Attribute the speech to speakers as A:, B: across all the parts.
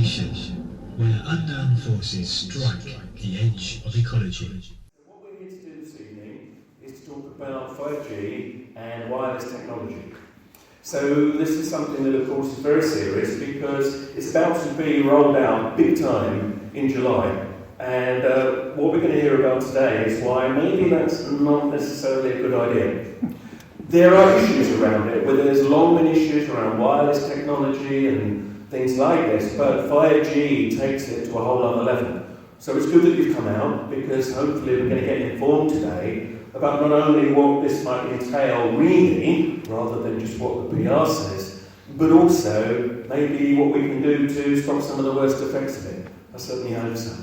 A: station where unknown forces strike the edge of ecology.
B: What we're here to do this evening is to talk about 5G and wireless technology. So this is something that of course is very serious because it's about to be rolled out big time in July. And what we're going to hear about today is why maybe that's not necessarily a good idea. There are issues around it, where there's long been issues around wireless technology and things like this, but 5G takes it to a whole other level. So it's good that you've come out, because hopefully we're going to get informed today about not only what this might entail really, rather than just what the PR says, but also maybe what we can do to stop some of the worst effects of it. I certainly hope so.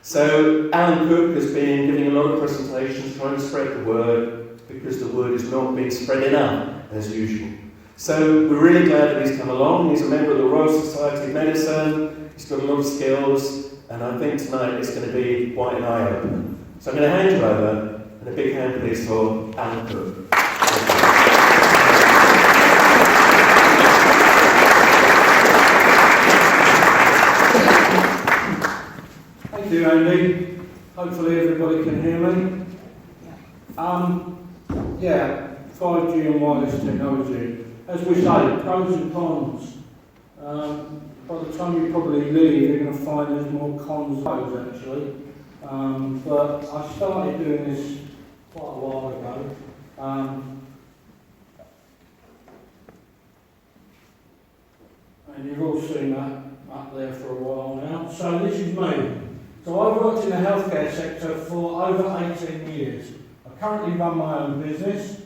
B: So Alan Cooke has been giving a lot of presentations trying to spread the word, because the word is not being spread enough, as usual. So we're really glad that he's come along. He's a member of the Royal Society of Medicine, he's got a lot of skills, and I think tonight it's going to be quite an eye-opener. So I'm going to hand you over, and a big hand please for Alan Cooke.
C: Thank you, Andy. Hopefully everybody can hear me. 5G and wireless technology. As we say, pros and cons. By the time you probably leave, you're going to find there's more cons than pros actually. But I started doing this quite a while ago. And you've all seen that up there for a while now. So this is me. So I've worked in the healthcare sector for over 18 years. I currently run my own business.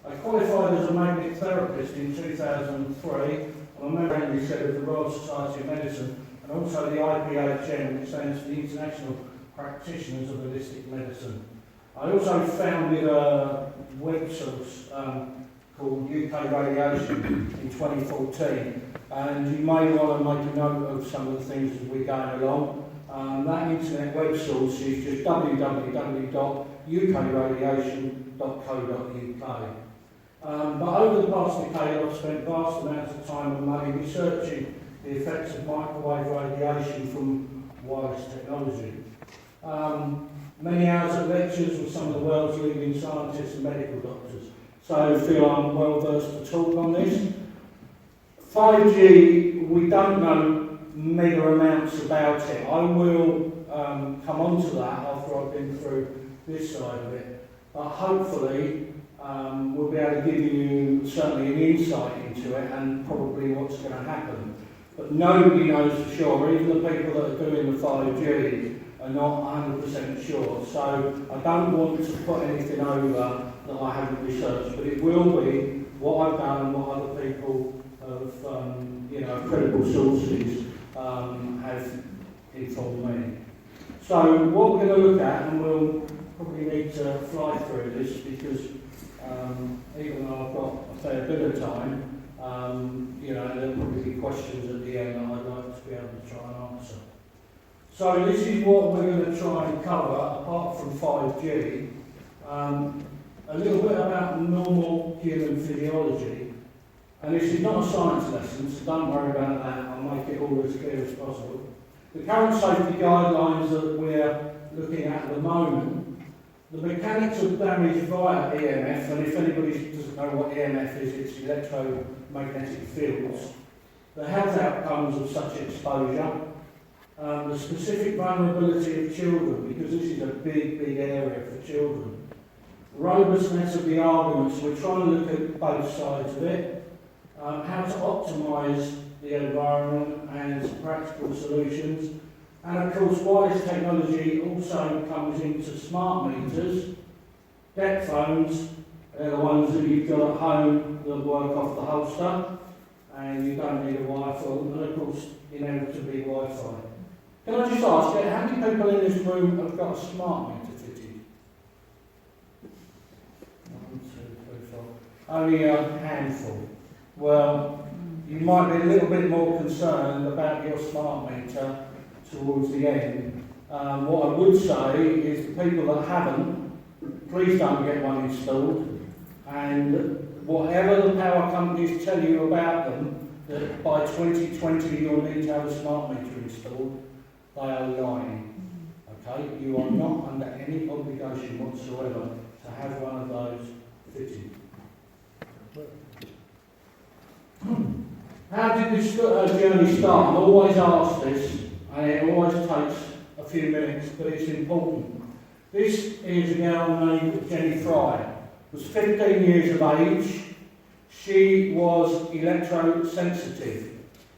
C: I qualified as a magnetic therapist in 2003. I'm a member, as we said, of the Royal Society of Medicine, and also the IPHM, which stands for the International Practitioners of Holistic Medicine. I also founded a web source called UK Radiation in 2014, and you may want to make a note of some of the things as we're going along. That internet web source is just www.ukradiation.co.uk. But over the past decade, I've spent vast amounts of time and money researching the effects of microwave radiation from wireless technology. Many hours of lectures with some of the world's leading scientists and medical doctors. So I feel I'm well versed to talk on this. 5G, we don't know mega amounts about it. I will come on to that after I've been through this side of it. But hopefully we'll be able to give you certainly an insight into it and probably what's going to happen. But nobody knows for sure. Even the people that are doing the 5G are not 100% sure. So I don't want to put anything over that I haven't researched, but it will be what I've done and what other people of credible sources have informed me. So what we're going to look at, and we'll probably need to fly through this because even though I've got a fair bit of time, there'll probably be questions at the end that I'd like to be able to try and answer. So this is what we're going to try and cover, apart from 5G, a little bit about normal human physiology. And this is not a science lesson, so don't worry about that. I'll make it all as clear as possible. The current safety guidelines that we're looking at the moment, the mechanics of damage via EMF, and if anybody doesn't know what EMF is, it's electromagnetic fields, the health outcomes of such exposure, the specific vulnerability of children, because this is a big, big area for children, robustness of the arguments, we're trying to look at both sides of it, how to optimise the environment and practical solutions. And of course, wireless technology also comes into smart meters, debt phones, they're the ones that you've got at home that work off the holster, and you don't need a Wi-Fi, and of course, inevitably Wi-Fi. Can I just ask, how many people in this room have got a smart meter fitted? 1, 2, 3, 4. Only a handful. Well, you might be a little bit more concerned about your smart meter towards the end. What I would say is the people that haven't, please don't get one installed, and whatever the power companies tell you about them, that by 2020 you'll need to have a smart meter installed, they are lying. Okay, you are not under any obligation whatsoever to have one of those fitted. How did this journey start? I'm always asked this, and it always takes a few minutes, but it's important. This is a girl named Jenny Fry. Was 15 years of age. She was electrosensitive.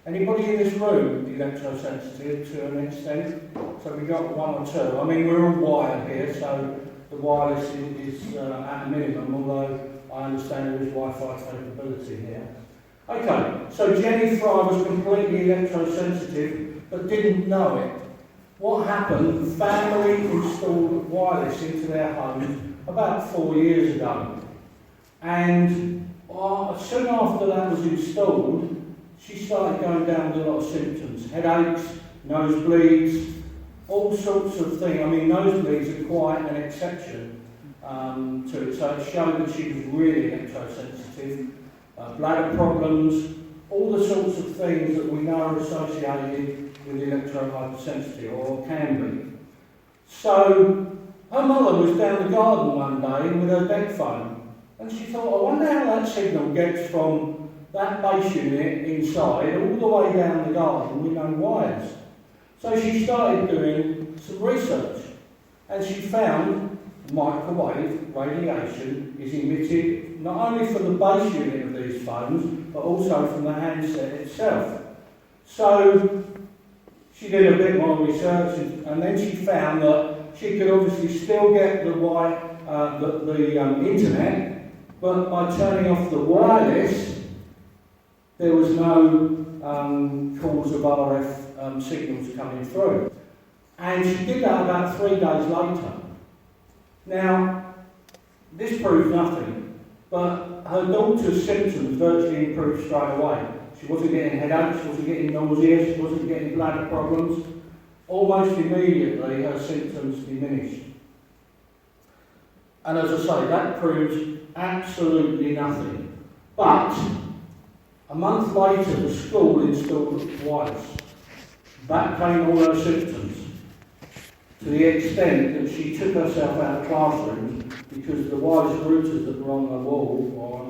C: Anybody in this room electrosensitive to an extent? So we got one or two. I mean, we're all wired here, so the wireless is at a minimum, although I understand there is Wi-Fi capability here. Okay, so Jenny Fry was completely electrosensitive, but didn't know it. What happened, the family installed wireless into their home about 4 years ago. And soon after that was installed, she started going down with a lot of symptoms. Headaches, nosebleeds, all sorts of things. I mean, nosebleeds are quite an exception to it. So it showed that she was really electrosensitive. Bladder problems, all the sorts of things that we know are associated with electrohypersensitivity, or can be. So her mother was down the garden one day with her deck phone, and she thought, I wonder how that signal gets from that base unit inside all the way down the garden with no wires. So she started doing some research, and she found microwave radiation is emitted not only from the base unit of these phones, but also from the handset itself. So she did a bit more research, and then she found that she could obviously still get the internet, but by turning off the wireless, there was no cause of RF signals coming through. And she did that about 3 days later. Now, this proves nothing, but her daughter's symptoms virtually improved straight away. She wasn't getting headaches, she wasn't getting nausea, she wasn't getting bladder problems. Almost immediately her symptoms diminished. And as I say, that proves absolutely nothing. But a month later the school installed wireless. Back came all her symptoms, to the extent that she took herself out of classrooms because the wireless routers that were on the wall or on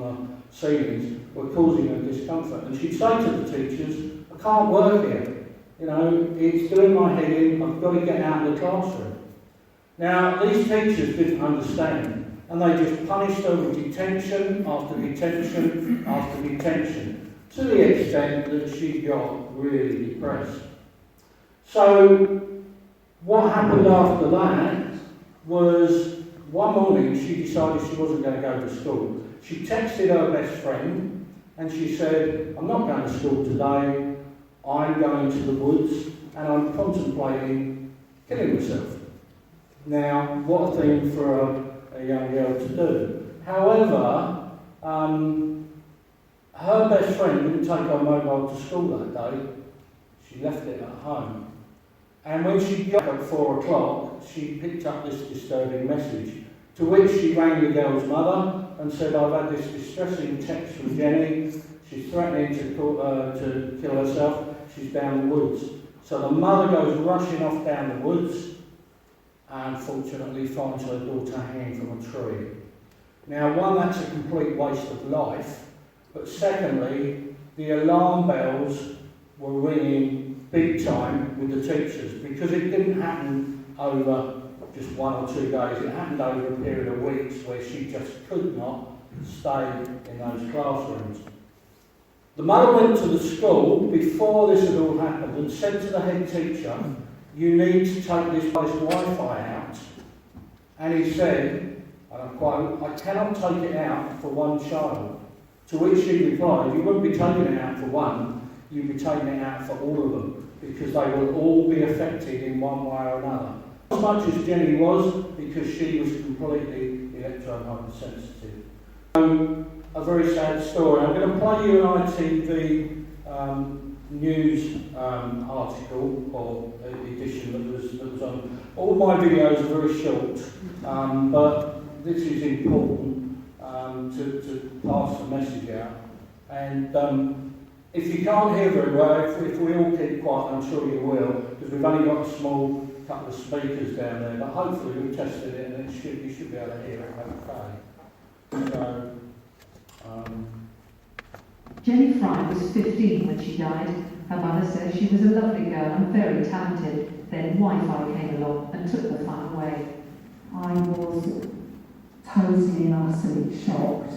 C: the ceilings were causing her discomfort. And she'd say to the teachers, I can't work here. You know, it's doing my head in, I've got to get out of the classroom. Now, these teachers didn't understand, and they just punished her with detention after detention after detention, to the extent that she got really depressed. So, what happened after that was, one morning she decided she wasn't going to go to school. She texted her best friend and she said, I'm not going to school today, I'm going to the woods and I'm contemplating killing myself. Now, what a thing for a young girl to do. However, her best friend didn't take her mobile to school that day, she left it at home. And when she got up at 4 o'clock, she picked up this disturbing message, to which she rang the girl's mother and said, I've had this distressing text from Jenny, she's threatening to kill herself, she's down the woods. So the mother goes rushing off down the woods and fortunately finds her daughter hanging from a tree. Now, one, that's a complete waste of life, but secondly, the alarm bells were ringing big time with the teachers, because it didn't happen over just 1 or 2 days, it happened over a period of weeks where she just could not stay in those classrooms. The mother went to the school before this had all happened and said to the head teacher, you need to take this place Wi-Fi out. And he said, and I quote, I cannot take it out for one child. To which she replied, you wouldn't be taking it out for one, you'd be taking it out for all of them, because they will all be affected in one way or another. As much as Jenny was, because she was completely electrohypersensitive. A very sad story. I'm going to play you an ITV news article or edition that was on. All my videos are very short, but this is important to pass the message out. And If you can't hear very well, if we all keep quiet, I'm sure you will, because we've only got a small couple of speakers down there, but hopefully we've tested it and you should be able to hear it okay. So,
D: Jenny Fry was 15 when she died. Her mother says she was a lovely girl and very talented. Then Wi-Fi came along and took the fun away.
E: I was totally and utterly shocked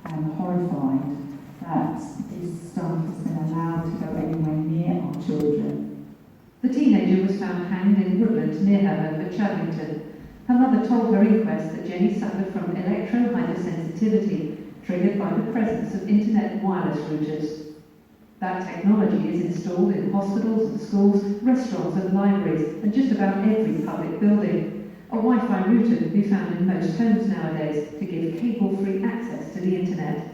E: and horrified that this stuff has been allowed to go anywhere near our children.
D: The teenager was found hanged in Woodland near her home at Chadwington. Her mother told her inquest that Jenny suffered from electro-hypersensitivity triggered by the presence of internet wireless routers. That technology is installed in hospitals and schools, restaurants and libraries, and just about every public building. A Wi-Fi router can be found in most homes nowadays to give cable-free access to the internet.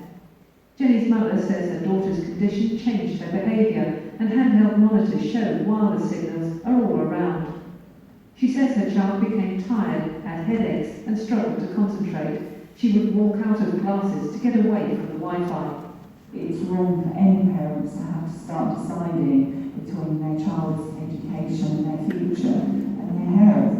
D: Jenny's mother says her daughter's condition changed her behaviour, and handheld monitors show wireless signals are all around. She says her child became tired, had headaches, and struggled to concentrate. She would walk out of classes to get away from the Wi-Fi.
E: It's wrong for any parents to have to start deciding between their child's education and their future and their health.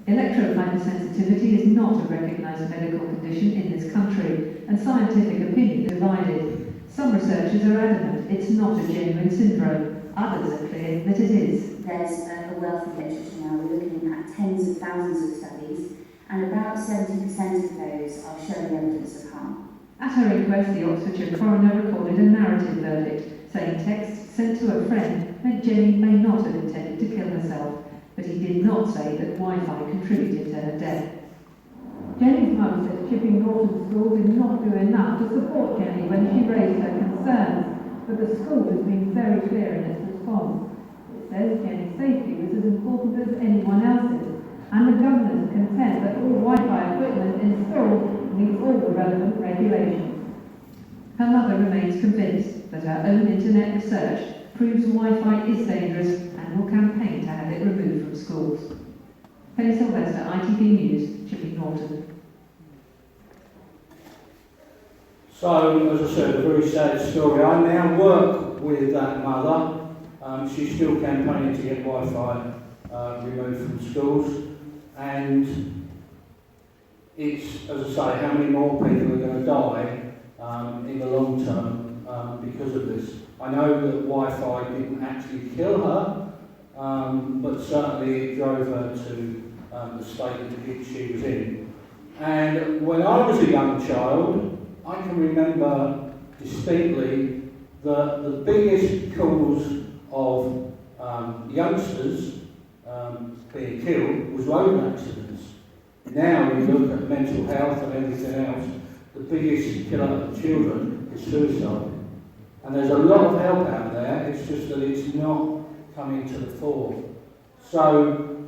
D: Electro-hypersensitivity is not a recognised medical condition in this country, and scientific opinion is divided. Some researchers are adamant it's not a genuine syndrome. Others are clear that it is.
F: There's a wealth of literature now. We're looking at tens of thousands of studies, and about 70% of those are showing evidence of harm.
D: At her inquest, the Oxfordshire coroner recorded a narrative verdict, saying texts sent to a friend meant Jenny may not have intended to kill herself, but he did not say that Wi-Fi contributed to her death. Jenny's mum says Chipping Norton School did not do enough to support Jenny when she raised her concerns, but the school has been very clear in its response. It says Jenny's safety was as important as anyone else's, and the government is content that all Wi-Fi equipment installed meets all the relevant regulations. Her mother remains convinced that her own internet research proves Wi-Fi is dangerous and will campaign to have it removed from schools. Penny Sylvester, ITV News, Chipping Norton.
C: So, as I said, a very sad story. I now work with that mother. She's still campaigning to get Wi-Fi removed from schools. And it's, as I say, how many more people are going to die in the long term because of this. I know that Wi-Fi didn't actually kill her, but certainly it drove her to the state that she was in. And when I was a young child, I can remember distinctly the biggest cause of youngsters being killed was road accidents. Now, when you look at mental health and everything else, the biggest killer of children is suicide. And there's a lot of help out there, it's just that it's not coming to the fore. So,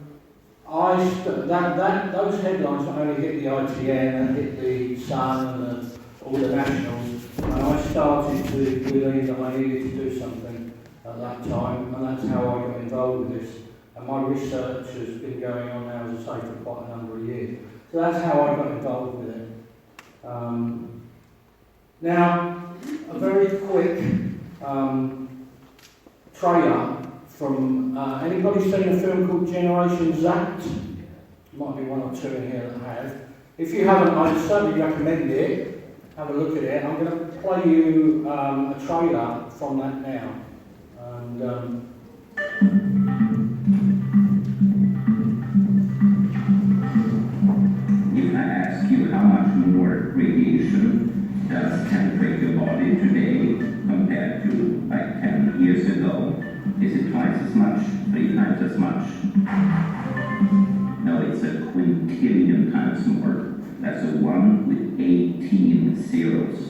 C: those headlines not only hit the ITN and hit the Sun and all the nationals, and I started to believe that I needed to do something at that time, and that's how I got involved with this. And my research has been going on now, as I say, for quite a number of years. So that's how I got involved with it. Now, a very quick trailer from, anybody seen a film called Generation Zapped? Might be one or two in here that have. If you haven't, I'd certainly recommend it. Have a look at it. I'm going to play you a trailer from that now. And,
G: if I ask you how much more radiation does penetrate your body today compared to like 10 years ago, is it twice as much, 3 times as much? No, it's a quintillion times more. That's a 1 with 18 zeros.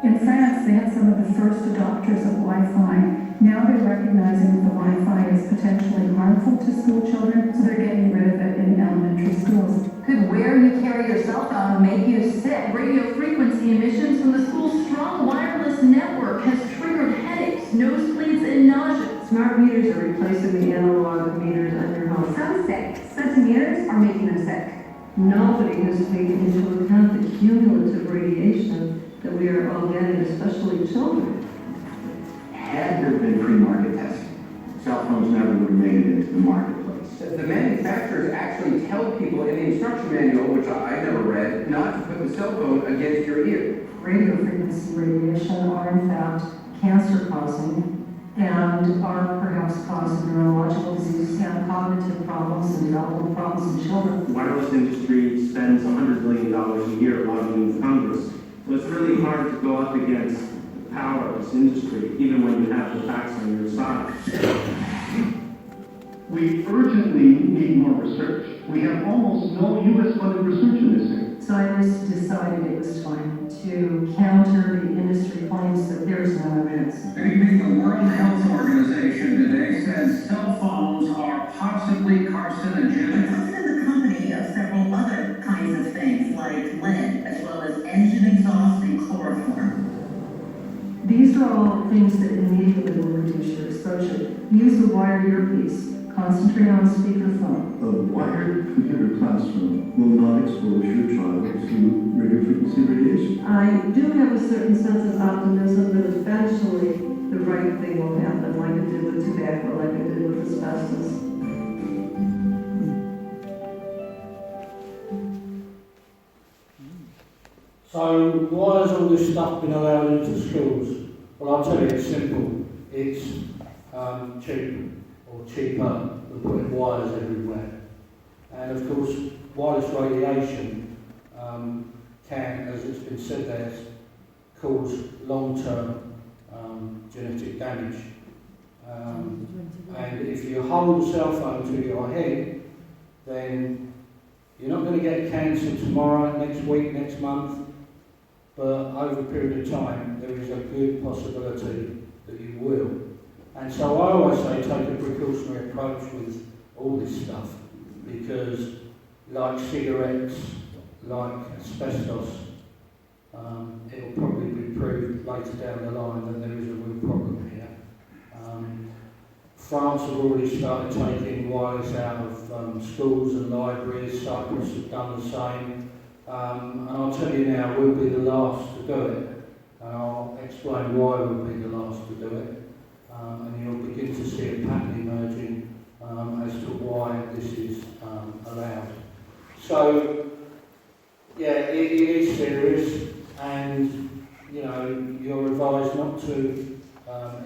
H: In France, they had some of the first adopters of Wi-Fi. Now they're recognizing that the Wi-Fi is potentially harmful to school children, so they're getting rid of it in elementary schools.
I: Could where you carry your cell phone make you sick? Radio frequency emissions from the school's strong wireless network has triggered headaches, nosebleeds, and nausea.
D: Smart meters are replacing the analog meters on your home.
I: Some say centimeters are making them sick.
D: Nobody has taken into account the cumulative radiation that we are all getting, especially children.
J: Had there been free market testing, cell phones never would have made it into the marketplace.
K: The manufacturers actually tell people in the instruction manual, which I never read, not to put the cell phone against your ear.
D: Radio frequency radiation are in fact cancer-causing and are perhaps causing neurological diseases and cognitive problems and developmental problems in children.
L: The wireless industry spends $100 million a year lobbying Congress. So it's really hard to go up against the power of this industry, even when you have the facts on your side.
M: We urgently need more research. We have almost no U.S. funded research in this area.
D: Scientists decided it was time to counter the industry claims that there is no evidence.
G: The World Health Organization today says cell phones are possibly carcinogenic.
N: It's in the company of several other kinds of things like lead, as well as engine exhaust and chloroform.
D: These are all things that immediately will reduce your exposure. Use the wired earpiece. Concentrate on speakerphone.
M: A wired computer classroom will not expose your child to radio frequency radiation.
O: I do have a certain sense of optimism that eventually the right thing will happen, like it did with tobacco, like it did with asbestos.
C: So why has all this stuff been allowed into schools? Well, I'll tell you, it's simple. It's cheap. Or cheaper than putting wires everywhere. And of course, wireless radiation can, as it's been said there, cause long-term genetic damage. And if you hold a cell phone to your head, then you're not going to get cancer tomorrow, next week, next month, but over a period of time, there is a good possibility that you will. And so I always say take a precautionary approach with all this stuff, because like cigarettes, like asbestos, it'll probably be proved later down the line that there is a real problem here. France have already started taking wires out of schools and libraries. Cyprus have done the same. And I'll tell you now, we'll be the last to do it. And I'll explain why we'll be the last to do it. And you'll begin to see a pattern emerging as to why this is allowed. So, yeah, it is serious, and you know, you're advised not to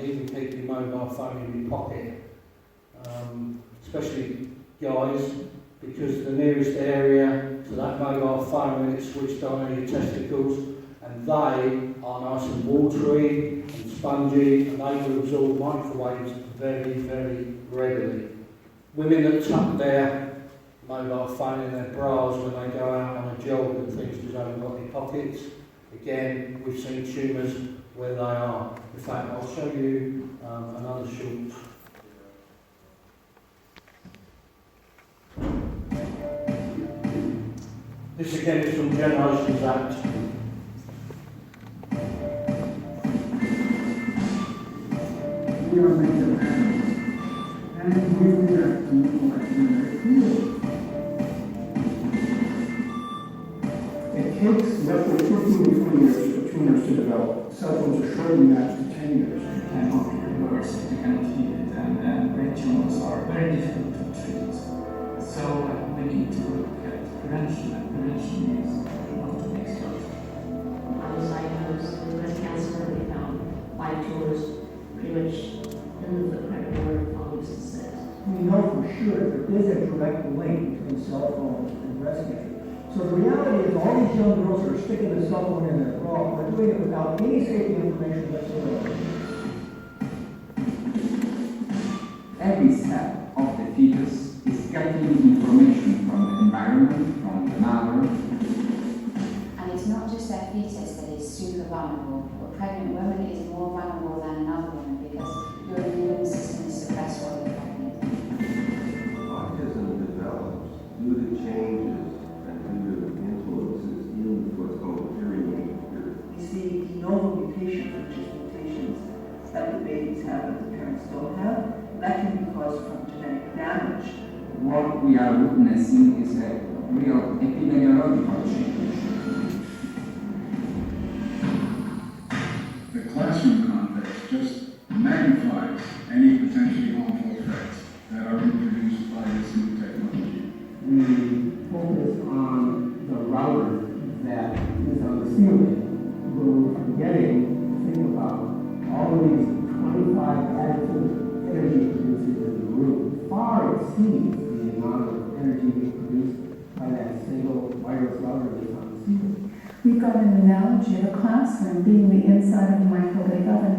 C: even keep your mobile phone in your pocket, especially guys, because the nearest area to that mobile phone when it's switched on are your testicles, and they are nice and watery and spongy, and they will absorb microwaves very, very readily. Women that tuck their mobile phone in their bras when they go out on a jog and things because they haven't got any pockets, again, we've seen tumours where they are. In fact, I'll show you another short. This again is from Generations Act.
P: We are made of atoms, and we react to electromagnetic fields. It takes roughly 15 to 20 years for tumors to develop. Cell phones are shortly matched to 10 years.
Q: You cannot reverse it, you cannot heal it, and brain tumors are very difficult to treat. So we need to look at prevention, and prevention is not to make stuff.
R: I was diagnosed with breast cancer and we found 5 tumors pretty much in the footprint where the phone used to sit.
P: We know for sure there is a direct link between cell phones and breast cancer. So the reality is all these young girls are sticking the cell phone in their bra, they're doing it without any safety information whatsoever.
J: Every step of the fetus is getting information from the environment, from the mother.
F: And it's not just their fetus that is super vulnerable. A pregnant woman is more vulnerable than another woman because your immune system is suppressed while you're pregnant.
S: Autism develops due to changes and due to influences in what's called perineal period.
T: You see de novo mutations, which is mutations that the babies have that the parents don't have. That can be caused from genetic damage.
J: What we are witnessing is a real epidemiological change.
M: The classroom context just magnifies used by this new technology?
J: We focus on the router that is on the ceiling. We're forgetting to think about all of these 25 additive energy producers in the room. Far exceeds the amount of energy being produced by that single wireless router that's on the ceiling.
H: We've got an analogy of a classroom being the inside of a microwave oven.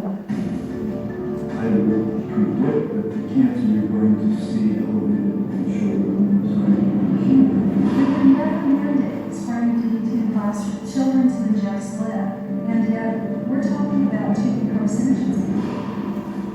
M: I would predict that the cancer you're going to see elevated in children is going to be huge.
H: We recommended spreading DDT classroom children to ingest lead, and yet we're talking about two carcinogens.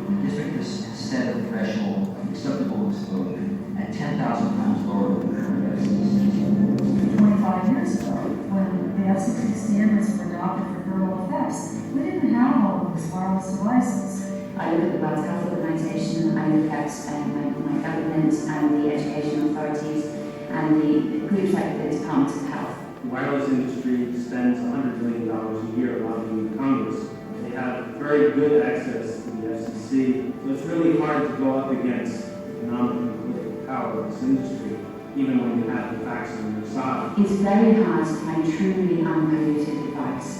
U: The district has set a threshold of acceptable exposure at 10,000 times lower than the current estimates.
H: 25 years ago, when the FCC standards were adopted for neural effects, we didn't have all of these wireless devices.
F: I look at the World Health Organization, I look at my government and the education authorities and the groups like the Department of Health.
L: The wireless industry spends $100 million a year lobbying Congress. They have very good access to the FCC, so it's really hard to go up against economic and political power of this industry, even when you have the facts on your side.
F: It's very hard to find truly unpolluted device.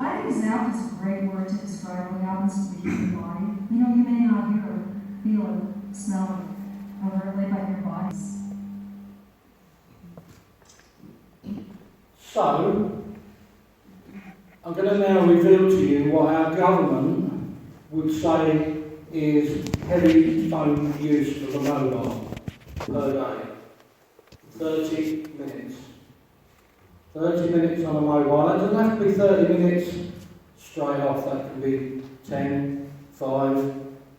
H: I think zap is a great word to describe what happens to the human body. You know, you may not hear it, feel it, smell it overtly, but your body's.
C: So, I'm going to now reveal to you what our government would say is heavy phone use of a mobile per day. 30 minutes. 30 minutes on a mobile. That doesn't have to be 30 minutes straight off. That can be 10, 5,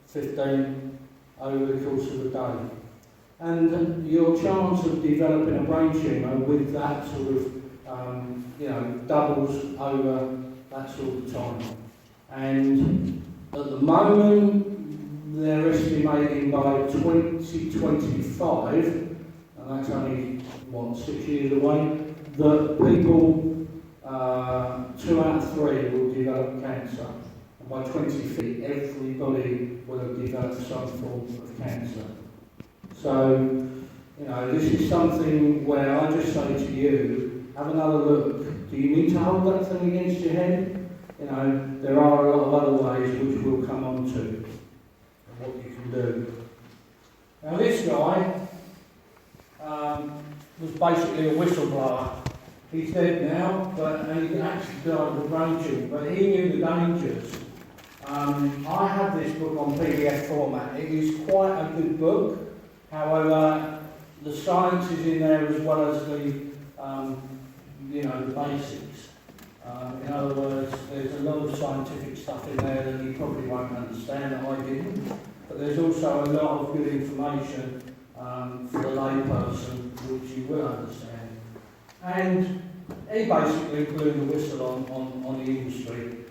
C: 15 over the course of the day. And your chance of developing a brain tumour with that sort of doubles over that sort of time. And at the moment, they're estimating by 2025, and that's only, 6 years away, that people, 2 out of 3 will develop cancer. And by 2050, everybody will have developed some form of cancer. So, this is something where I just say to you, have another look. Do you need to hold that thing against your head? There are a lot of other ways which we'll come on to, and what you can do. Now this guy was basically a whistleblower. He's dead now, and he actually died of a brain tumour, but he knew the dangers. I have this book on PDF format. It is quite a good book. However, the science is in there as well as the the basics. In other words, there's a lot of scientific stuff in there that you probably won't understand, that I didn't. But there's also a lot of good information for the layperson which you will understand. And he basically blew the whistle on the industry.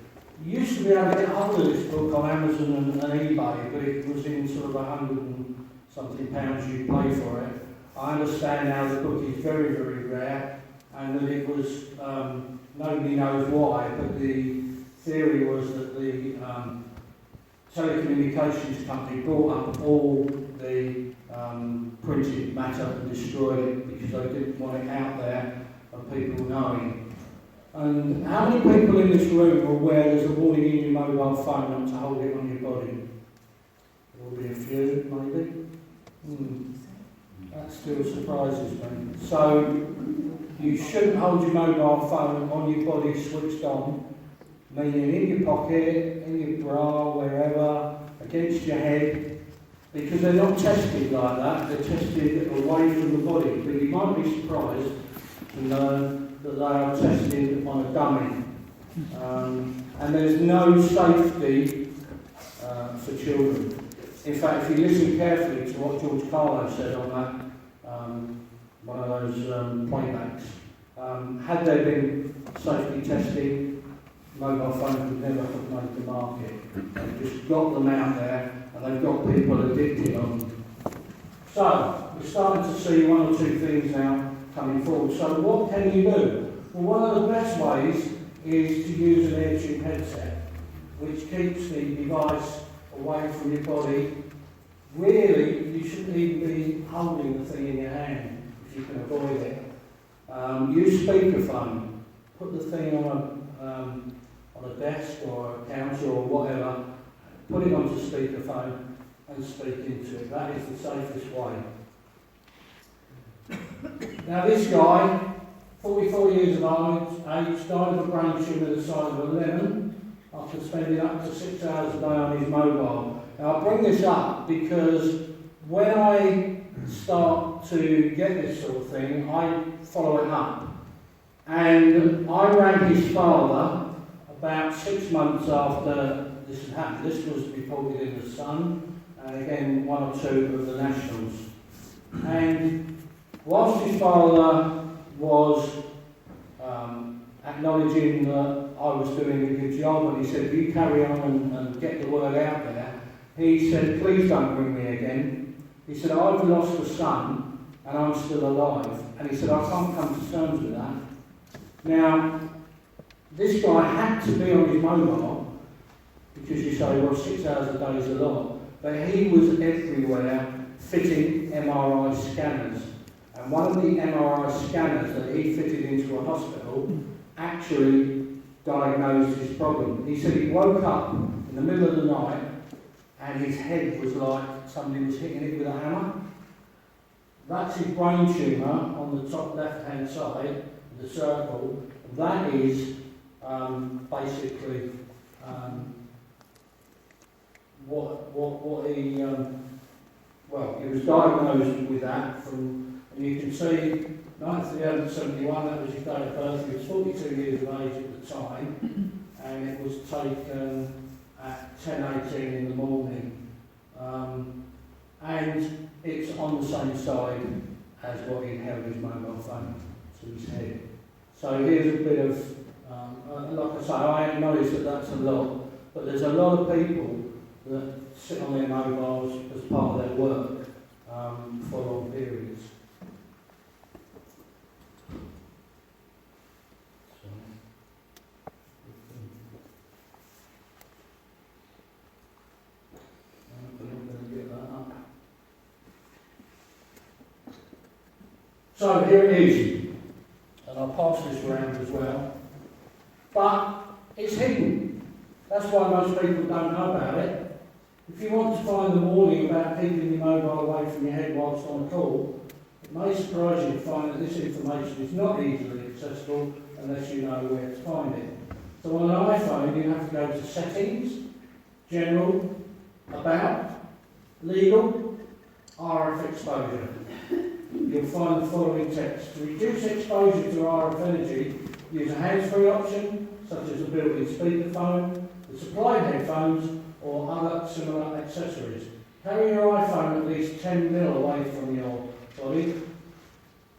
C: You used to be able to get hold of this book on Amazon and eBay, but it was in sort of £100 and something you pay for it. I understand now the book is very, very rare, and that it was, nobody knows why, but the theory was that the telecommunications company brought up all the printed matter and destroyed it because they didn't want it out there and people knowing. And how many people in this room are aware there's a warning in your mobile phone not to hold it on your body? There will be a few, maybe. That still surprises me. So, you shouldn't hold your mobile phone on your body switched on, meaning in your pocket, in your bra, wherever, against your head, because they're not tested like that, they're tested away from the body. But you might be surprised to learn that they are tested on a dummy. And there's no safety for children. In fact, if you listen carefully to what George Carlo said on that, one of those playbacks, had there been safety testing, mobile phones would never have made the market. They've just got them out there and they've got people addicted on them. So, we're starting to see one or two things now coming forward. So what can you do? Well, one of the best ways is to use an AirTube headset, which keeps the device away from your body. Really, you shouldn't even be holding the thing in your hand if you can avoid it. Use speakerphone. Put the thing on a desk or a counter or whatever. Put it onto speakerphone and speak into it. That is the safest way. Now this guy, 44 years of age, died of a brain tumour the size of a lemon after spending up to 6 hours a day on his mobile. Now I bring this up because when I start to get this sort of thing, I follow it up. And I rang his father about 6 months after this had happened. This was reported in The Sun, and again 1 or 2 of the Nationals. And whilst his father was acknowledging that I was doing a good job, and he said, you carry on and get the word out there, he said, please don't ring me again. He said, I've lost a son and I'm still alive. And he said, I can't come to terms with that. Now, this guy had to be on his mobile, because you say, well, 6 hours a day is a lot, but he was everywhere fitting MRI scanners. And one of the MRI scanners that he fitted into a hospital actually diagnosed his problem. He said he woke up in the middle of the night and his head was like somebody was hitting it with a hammer. That's his brain tumour on the top left-hand side, the circle. That is basically what he, well, he was diagnosed with that from, and you can see 1971, that was his date of birth. He was 42 years of age at the time, and it was taken at 10:18 in the morning. And it's on the same side as what he held his mobile phone to his head. So here's a bit of, like I say, I acknowledge that that's a lot, but there's a lot of people that sit on their mobiles as part of their work for long periods. So here it is, and I'll pass this around as well, but it's hidden. That's why most people don't know about it. If you want to find the warning about keeping your mobile away from your head whilst on a call, it may surprise you to find that this information is not easily accessible unless you know where to find it. So on an iPhone you have to go to Settings, General, About, Legal, RF Exposure. You'll find the following text. To reduce exposure to RF energy, use a hands-free option, such as a built-in speakerphone, the supplied headphones, or other similar accessories. Carry your iPhone at least 10 mil away from your body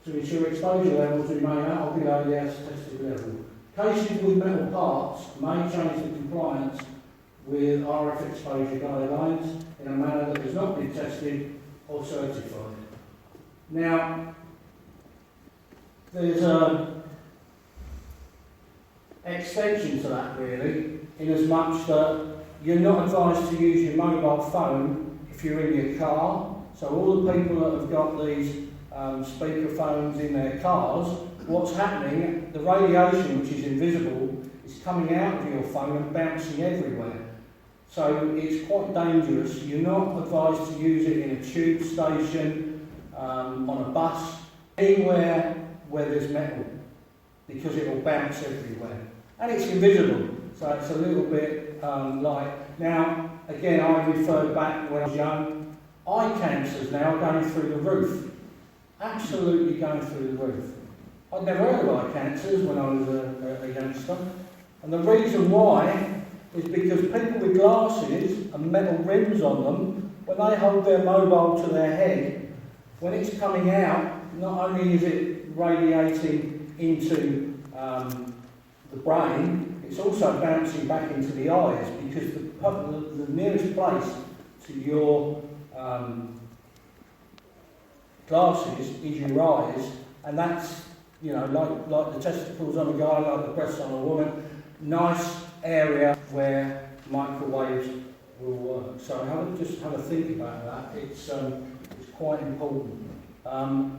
C: to ensure exposure levels remain at or below the as-tested level. Cases with metal parts may change the compliance with RF exposure guidelines in a manner that has not been tested or certified. Now, there's an extension to that really, in as much that you're not advised to use your mobile phone if you're in your car. So all the people that have got these speaker phones in their cars, what's happening, the radiation, which is invisible, is coming out of your phone and bouncing everywhere. So it's quite dangerous. You're not advised to use it in a tube station, on a bus, anywhere where there's metal, because it will bounce everywhere. And it's invisible, so it's a little bit like, now, again, I referred back when I was young, eye cancers now are going through the roof. Absolutely going through the roof. I'd never heard of eye cancers when I was a youngster. And the reason why is because people with glasses and metal rims on them, when they hold their mobile to their head, when it's coming out, not only is it radiating into the brain, it's also bouncing back into the eyes, because the nearest place to your glasses is your eyes, and that's, you know, like the testicles on a guy, like the breasts on a woman, nice area where microwaves will work. So just have a think about that. It's quite important. I've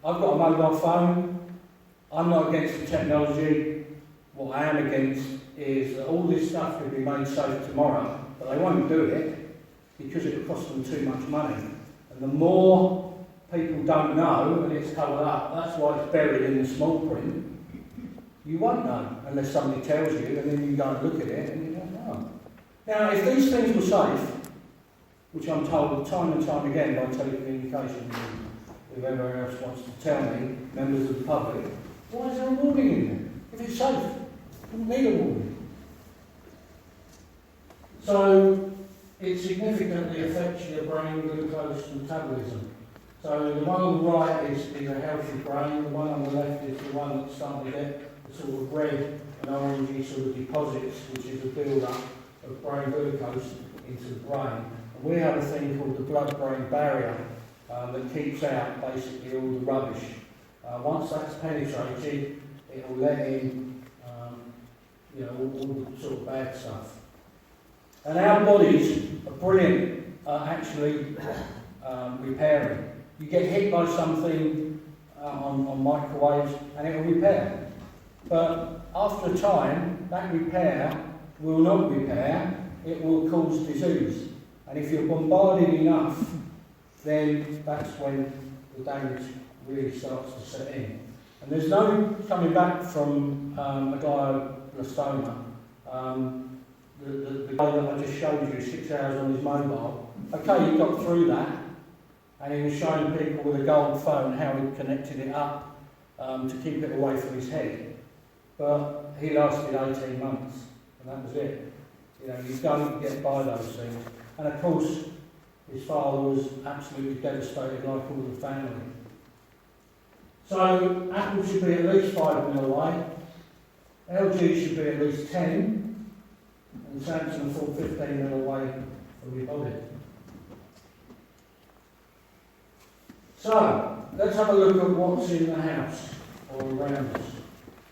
C: got a mobile phone. I'm not against the technology. What I am against is that all this stuff could be made safe tomorrow, but they won't do it because it will cost them too much money. And the more people don't know and it's covered up, that's why it's buried in the small print. You won't know unless somebody tells you, and then you go and look at it and you don't know. Now, if these things were safe, which I'm told time and time again by telecommunications and whoever else wants to tell me, members of the public, why is there a warning in there? If it's safe, you don't need a warning. So, it significantly affects your brain glucose metabolism. So the one on the right is a healthy brain, the one on the left is the one that's starting to get the sort of red and orangey sort of deposits, which is a build-up of brain glucose into the brain. And we have a thing called the blood-brain barrier that keeps out basically all the rubbish. Once that's penetrated, it will let in all the sort of bad stuff. And our bodies are brilliant at actually repairing. You get hit by something on microwaves and it will repair. But after a time, that repair will not repair, it will cause disease. And if you're bombarded enough, then that's when the damage really starts to set in. And there's no coming back from a glioblastoma. The guy that I just showed you, 6 hours on his mobile, okay, he got through that, and he was showing people with a gold phone how he connected it up to keep it away from his head. But he lasted 18 months, and that was it. You know, you don't get by those things. And of course, his father was absolutely devastated, like all the family. So, Apple should be at least 5 mil away, LG should be at least 10, and Samsung fall 15 mil away from your body. So, let's have a look at what's in the house or around us.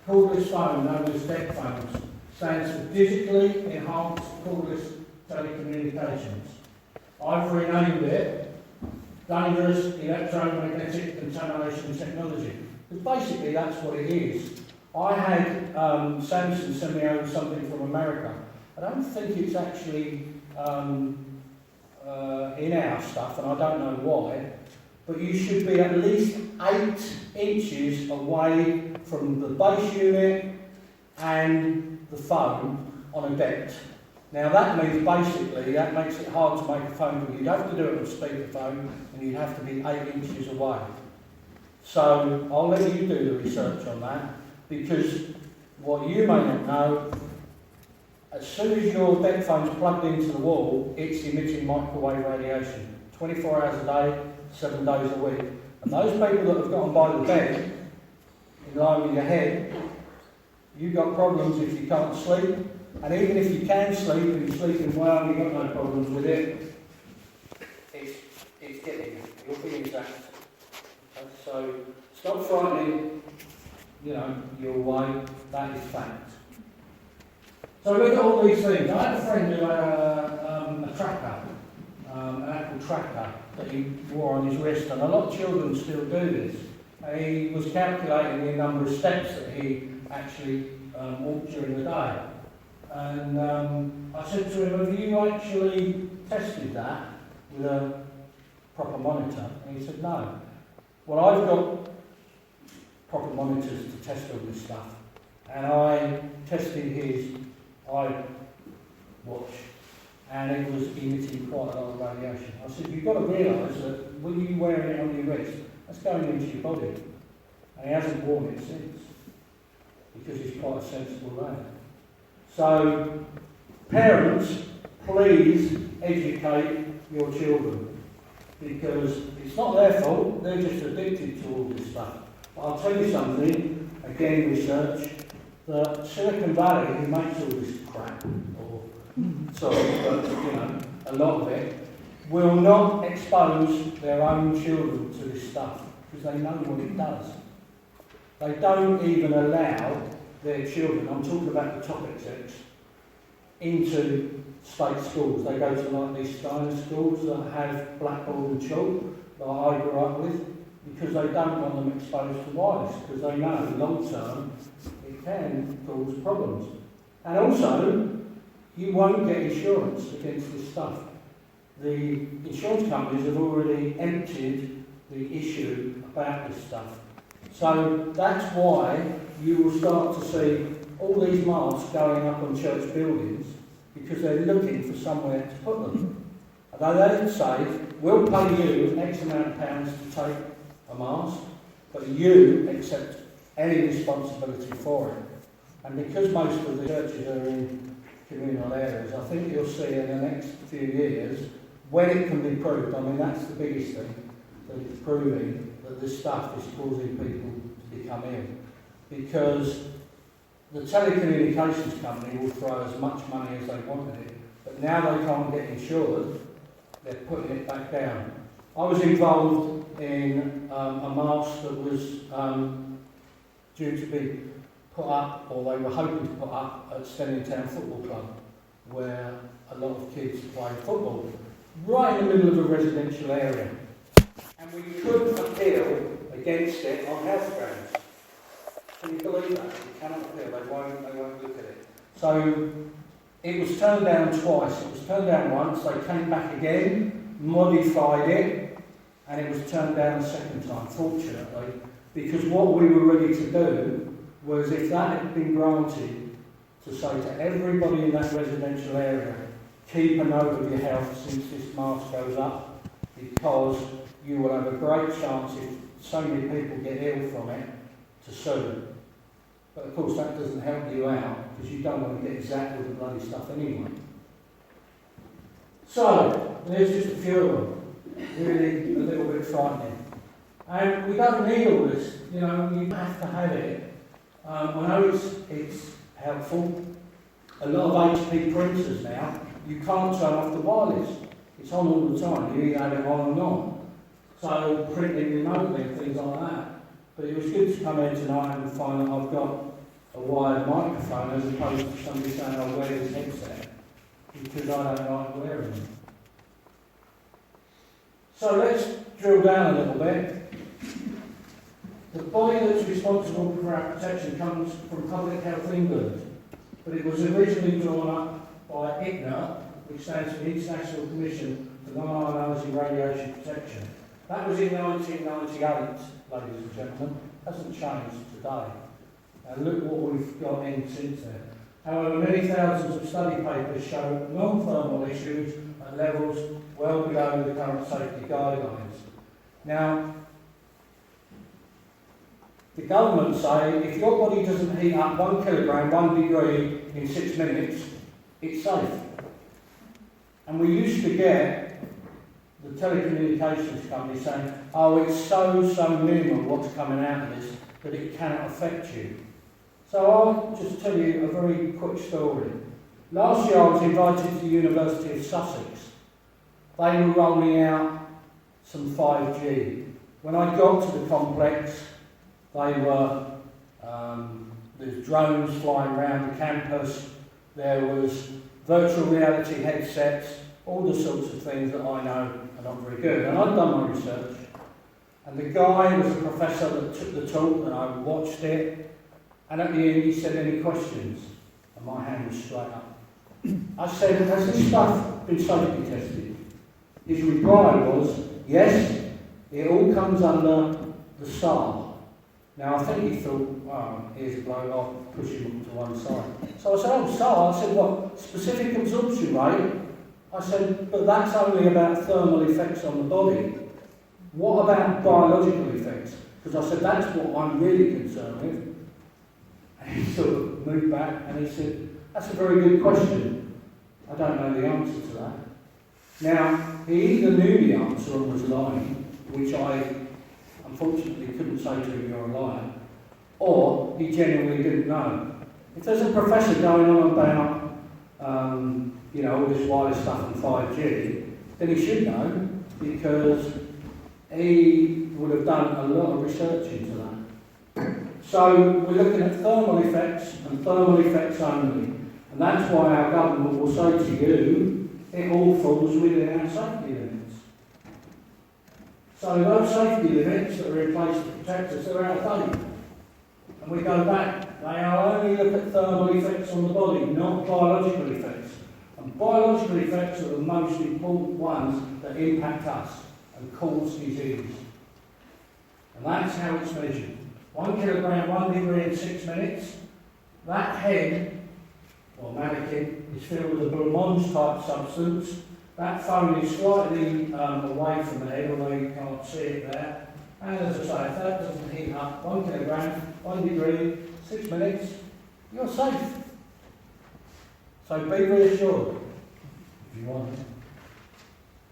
C: Cordless phone, known as DEC phones, stands for Digitally Enhanced Cordless Telecommunications. I've renamed it Dangerous Electromagnetic Contamination Technology, because basically that's what it is. I had Samsung send me over something from America. I don't think it's actually in our stuff, and I don't know why, but you should be at least 8 inches away from the base unit and the phone on a DECT. Now that means basically, that makes it hard to make a phone call. You'd have to do it on speakerphone and you'd have to be 8 inches away. So I'll let you do the research on that, because what you may not know, as soon as your DECT phone's plugged into the wall, it's emitting microwave radiation, 24 hours a day, 7 days a week. And those people that have gotten by the bed, in line with your head, you've got problems if you can't sleep. And even if you can sleep and you're sleeping well and you've got no problems with it, it's getting you. You'll be intact. So stop frightening, your way. That is fact. So look at all these things. I had a friend who had a tracker, an Apple tracker that he wore on his wrist, and a lot of children still do this. And he was calculating the number of steps that he actually walked during the day. And I said to him, have you actually tested that with a proper monitor? And he said, no. Well, I've got proper monitors to test all this stuff. And I tested his iWatch, and it was emitting quite a lot of radiation. I said, you've got to realise that when you're wearing it on your wrist, that's going into your body. And he hasn't worn it since, because he's quite a sensible lad. So, parents, please educate your children, because it's not their fault, they're just addicted to all this stuff. But I'll tell you something, again research, that Silicon Valley, who makes all this crap, a lot of it, will not expose their own children to this stuff, because they know what it does. They don't even allow their children, I'm talking about the top execs, into state schools. They go to like these Steiner schools that have blackboard and chalk that I grew up with, because they don't want them exposed to wireless, because they know long term it can cause problems. And also, you won't get insurance against this stuff. The insurance companies have already emptied the issue about this stuff. So that's why you will start to see all these masks going up on church buildings, because they're looking for somewhere to put them. And they say, we'll pay you X amount of pounds to take a mask, but you accept any responsibility for it. And because most of the churches are in communal areas, I think you'll see in the next few years, when it can be proved, I mean that's the biggest thing, that it's proving that this stuff is causing people to become ill. Because the telecommunications company will throw as much money as they wanted it, but now they can't get insured, they're putting it back down. I was involved in a mask that was due to be put up, or they were hoping to put up at Stenning Town Football Club, where a lot of kids play football, right in the middle of a residential area. And we could appeal against it on health grounds. Can you believe that? You cannot appeal, they won't look at it. So it was turned down twice. It was turned down once, they came back again, modified it, and it was turned down a second time, fortunately, because what we were ready to do was, if that had been granted, to say to everybody in that residential area, keep a note of your health since this mask goes up, because you will have a great chance, if so many people get ill from it, to sue. But of course that doesn't help you out, because you don't want to get zapped with the bloody stuff anyway. So, there's just a few of them, really a little bit frightening. And we don't need all this, you know, you have to have it. I know it's helpful. A lot of HP printers now, you can't turn off the wireless. It's on all the time, you either have it on or not. So printing remotely and things like that. But it was good to come in tonight and find that I've got a wired microphone, as opposed to somebody saying I'll wear this headset, because I don't like wearing them. So let's drill down a little bit. The body that's responsible for our protection comes from Public Health England, but it was originally drawn up by ICNIRP, which stands for the International Commission for Non-Ionising Radiation Protection. That was in 1998, ladies and gentlemen. Hasn't changed today. And look what we've got in since then. However, many thousands of study papers show non-thermal issues at levels well below the current safety guidelines. Now, the government say if your body doesn't heat up 1 kilogram, 1 degree in 6 minutes, it's safe. And we used to get the telecommunications company saying, oh, it's so minimal what's coming out of this that it cannot affect you. So I'll just tell you a very quick story. Last year I was invited to the University of Sussex. They were rolling out some 5G. When I got to the complex, they were, there's drones flying around the campus, there was virtual reality headsets, all the sorts of things that I know are not very good. And I'd done my research, and the guy was a professor that took the talk, and I watched it, and at the end he said, any questions? And my hand was straight up. I said, has this stuff been safety tested? His reply was, yes, it all comes under the SAR. Now I think he thought, oh, here's a bloke, I'll push him to one side. So I said, oh, SAR? I said, what, specific absorption rate? I said, but that's only about thermal effects on the body. What about biological effects? Because I said, that's what I'm really concerned with. And he sort of moved back and he said, that's a very good question. I don't know the answer to that. Now, he either knew the answer and was lying, which I unfortunately couldn't say to him, you're a liar, or he genuinely didn't know. If there's a professor going on about, all this wireless stuff and 5G, then he should know, because he would have done a lot of research into that. So we're looking at thermal effects and thermal effects only. And that's why our government will say to you, it all falls within our safety limits. So those safety limits that are in place to protect us are out of date. And we go back. They are only look at thermal effects on the body, not biological effects. And biological effects are the most important ones that impact us and cause disease. And that's how it's measured. 1 kilogram, 1 degree in 6 minutes. That head, or mannequin, is filled with a blancmange type substance. That phone is slightly away from the head, although you can't see it there. And as I say, if that doesn't heat up, 1 kilogram, 1 degree, 6 minutes, you're safe. So be reassured, if you want.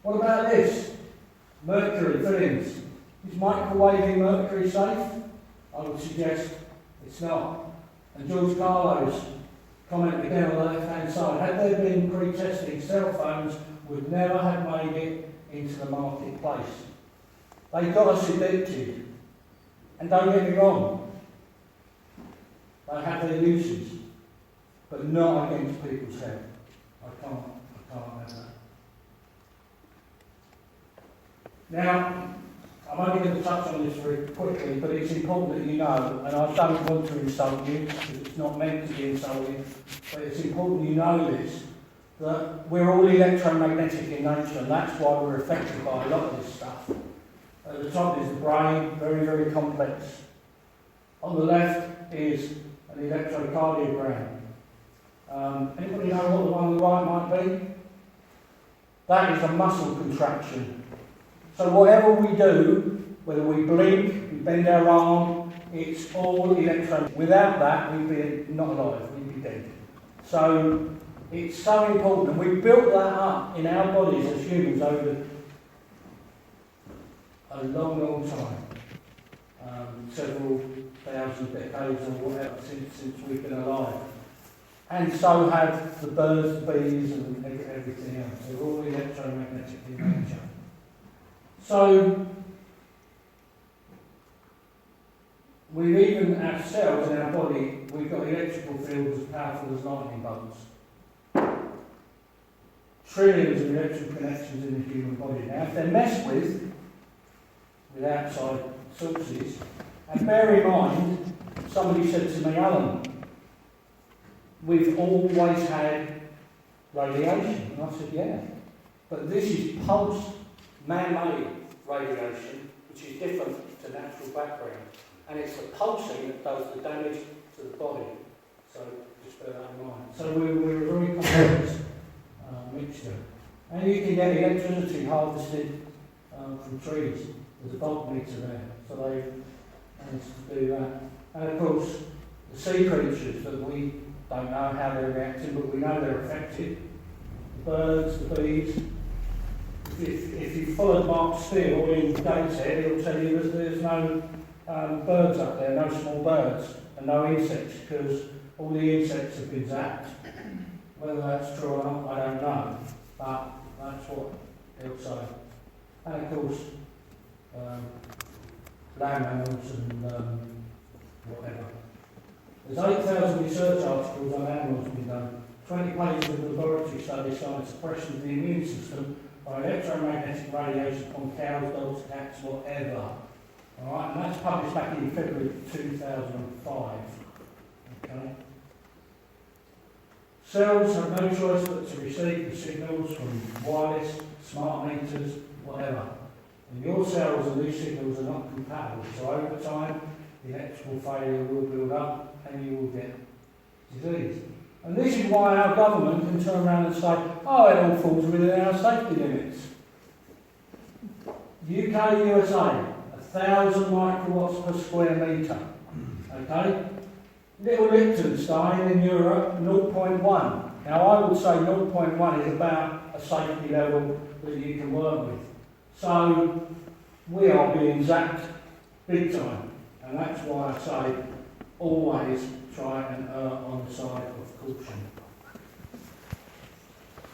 C: What about this? Mercury fillings. Is microwaving mercury safe? I would suggest it's not. And George Carlo's comment again on the left-hand side, had there been pre-testing, cell phones would never have made it into the marketplace. They got us addicted. And don't get me wrong, they have their uses, but not against people's health. I can't have that. Now, I'm only going to touch on this very quickly, but it's important that you know, and I don't want to insult you, because it's not meant to be insulting, but it's important you know this, that we're all electromagnetic in nature, and that's why we're affected by a lot of this stuff. At the top is the brain, very, very complex. On the left is an electrocardiogram. Anybody know what the one on the right might be? That is a muscle contraction. So whatever we do, whether we blink, we bend our arm, it's all electron. Without that, we'd be not alive, we'd be dead. So it's so important, and we built that up in our bodies as humans over a long, long time. Several thousand decades or whatever since we've been alive. And so have the birds, bees, and everything else. They're all electromagnetic in nature. So, we've even ourselves in our body, we've got electrical fields as powerful as lightning bolts. Trillions of electrical connections in the human body. Now, if they're messed with outside sources, and bear in mind, somebody said to me, Alan, we've always had radiation. And I said, yeah. But this is pulsed, man-made radiation, which is different to natural background. And it's the pulsing that does the damage to the body. So just bear that in mind. So we're a very complex mixture. And you can get electricity harvested from trees. There's a voltmeter there. So they managed to do that. And of course, the sea creatures that we don't know how they're reacting, but we know they're affected. The birds, the bees. If you followed Mark Steele in Gateshead, he'll tell you that there's no birds up there, no small birds, and no insects, because all the insects have been zapped. Whether that's true or not, I don't know, but that's what he'll say. And of course, land animals and whatever. There's 8,000 research articles on animals being done, 20 pages of laboratory studies on the suppression of the immune system by electromagnetic radiation on cows, dogs, cats, whatever. Alright, and that's published back in February 2005. Okay. Cells have no choice but to receive the signals from wireless, smart meters, whatever. And your cells and these signals are not compatible, so over time, the electrical failure will build up and you will get disease. And this is why our government can turn around and say, oh, it all falls within our safety limits. UK, USA, 1,000 microwatts per square metre. Okay? Little Liechtenstein in Europe, 0.1. Now I would say 0.1 is about a safety level that you can work with. So we are being zapped big time. And that's why I say always try and err on the side of caution.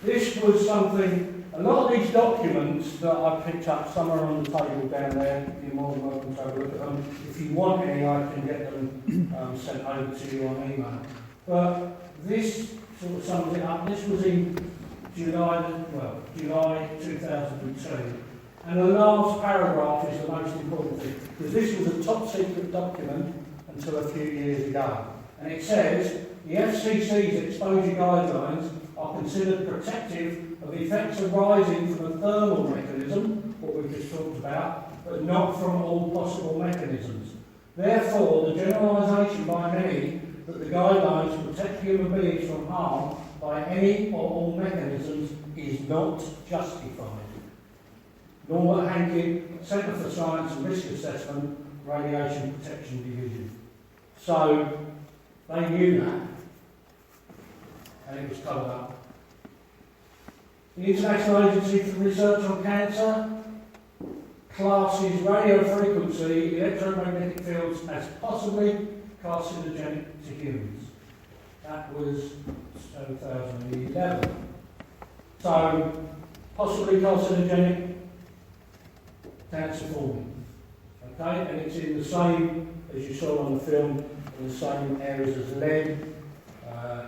C: This was something, a lot of these documents that I picked up, some are on the table down there, you're more than welcome to have a look at them. If you want any, I can get them sent over to you on email. But this sort of sums it up. This was in July 2002. And the last paragraph is the most important thing, because this was a top secret document until a few years ago. And it says, the FCC's exposure guidelines are considered protective of effects arising from a thermal mechanism, what we've just talked about, but not from all possible mechanisms. Therefore, the generalisation by many that the guidelines protect human beings from harm by any or all mechanisms is not justified. Norbert Hankin, Centre for Science and Risk Assessment, Radiation Protection Division. So, they knew that, and it was covered up. The International Agency for Research on Cancer classes radio frequency electromagnetic fields as possibly carcinogenic to humans. That was 2011. So, possibly carcinogenic, cancer forming. Okay, and it's in the same, as you saw on the film, in the same areas as lead,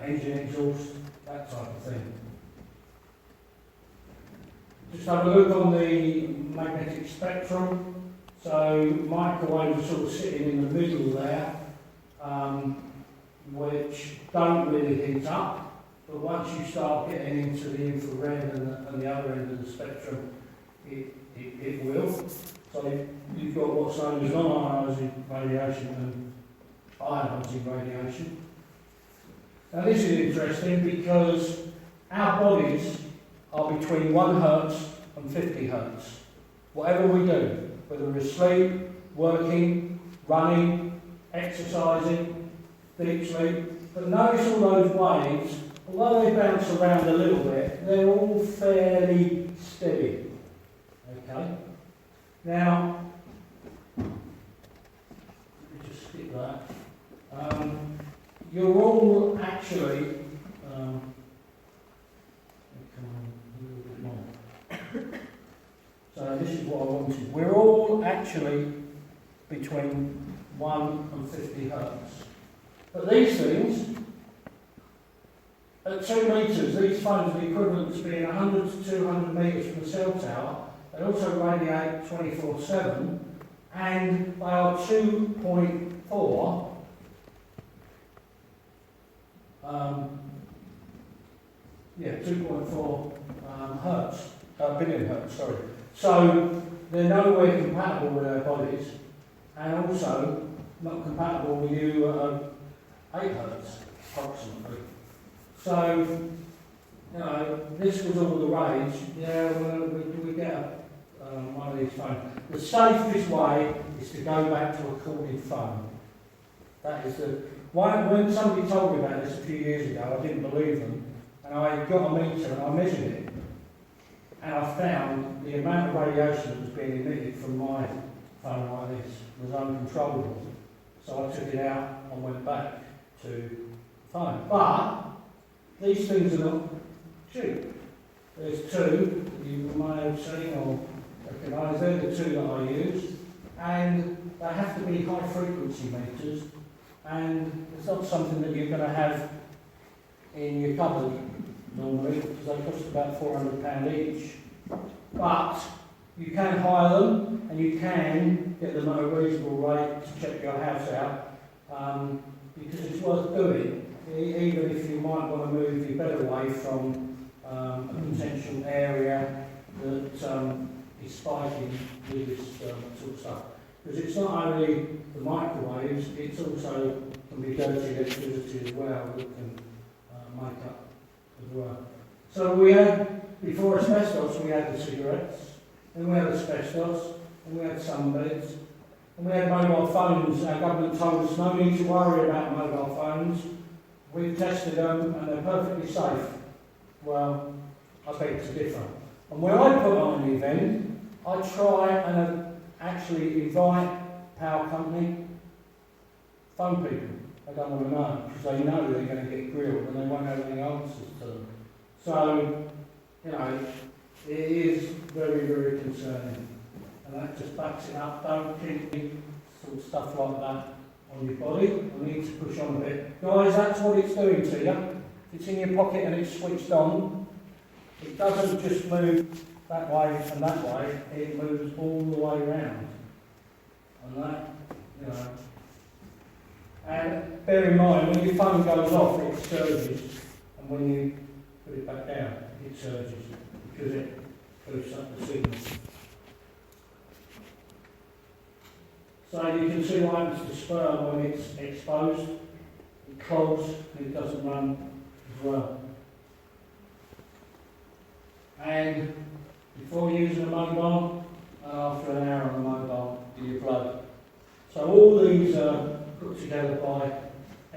C: engine exhaust, that type of thing. Just have a look on the magnetic spectrum. So microwaves are sort of sitting in the middle there, which don't really heat up, but once you start getting into the infrared and the other end of the spectrum, it will. So you've got what's known as non-ionising radiation and ionising radiation. Now this is interesting because our bodies are between 1 hertz and 50 hertz. Whatever we do, whether we're asleep, working, running, exercising, deep sleep, but notice all those waves, although they bounce around a little bit, they're all fairly steady. Okay? Now, let me just skip that. You're all actually, so this is what I wanted. We're all actually between 1 and 50 hertz. But these things, at 2 metres, these phones are the equivalent to being 100 to 200 metres from the cell tower. They also radiate 24/7, and they are 2.4 hertz, billion hertz, sorry. So they're nowhere compatible with our bodies, and also not compatible with you at 8 hertz, approximately. So, you know, this was all the rage. Yeah, we get one of these phones. The safest way is to go back to a corded phone. That is the when somebody told me about this a few years ago, I didn't believe them, and I got a meter and I measured it, and I found the amount of radiation that was being emitted from my phone like this was uncontrollable. So I took it out and went back to the phone. But these things are not cheap. There's 2 that you may have seen or recognise. They're the 2 that I use, and they have to be high frequency meters, and it's not something that you're going to have in your cupboard normally, because they cost about £400 each. But you can hire them, and you can get them at a reasonable rate to check your house out, because it's worth doing, even if you might want to move your bed away from a potential area that is spiking with this sort of stuff. Because it's not only the microwaves, it's also can be dirty electricity as well that can make up as well. So we had, before asbestos, we had the cigarettes, then we had asbestos, and we had sunbeds, and we had mobile phones. Our government told us no need to worry about mobile phones. We've tested them and they're perfectly safe. Well, I beg to differ. And when I put on an event, I try and actually invite power company, phone people. They don't want to know, because they know they're going to get grilled and they won't have any answers to them. So, you know, it is very, very concerning. And that just backs it up. Don't keep sort of stuff like that on your body. I need to push on a bit. Guys, that's what it's doing to you. if it's in your pocket and it's switched on, it doesn't just move that way and that way, it moves all the way around. And that, you know. And bear in mind, when your phone goes off, it surges, and when you put it back down, it surges, because it boosts up the signal. So you can see what happens to sperm when it's exposed. It clogs and it doesn't run as well. And before using a mobile, and after an hour on a mobile, in your blood. So all these are put together by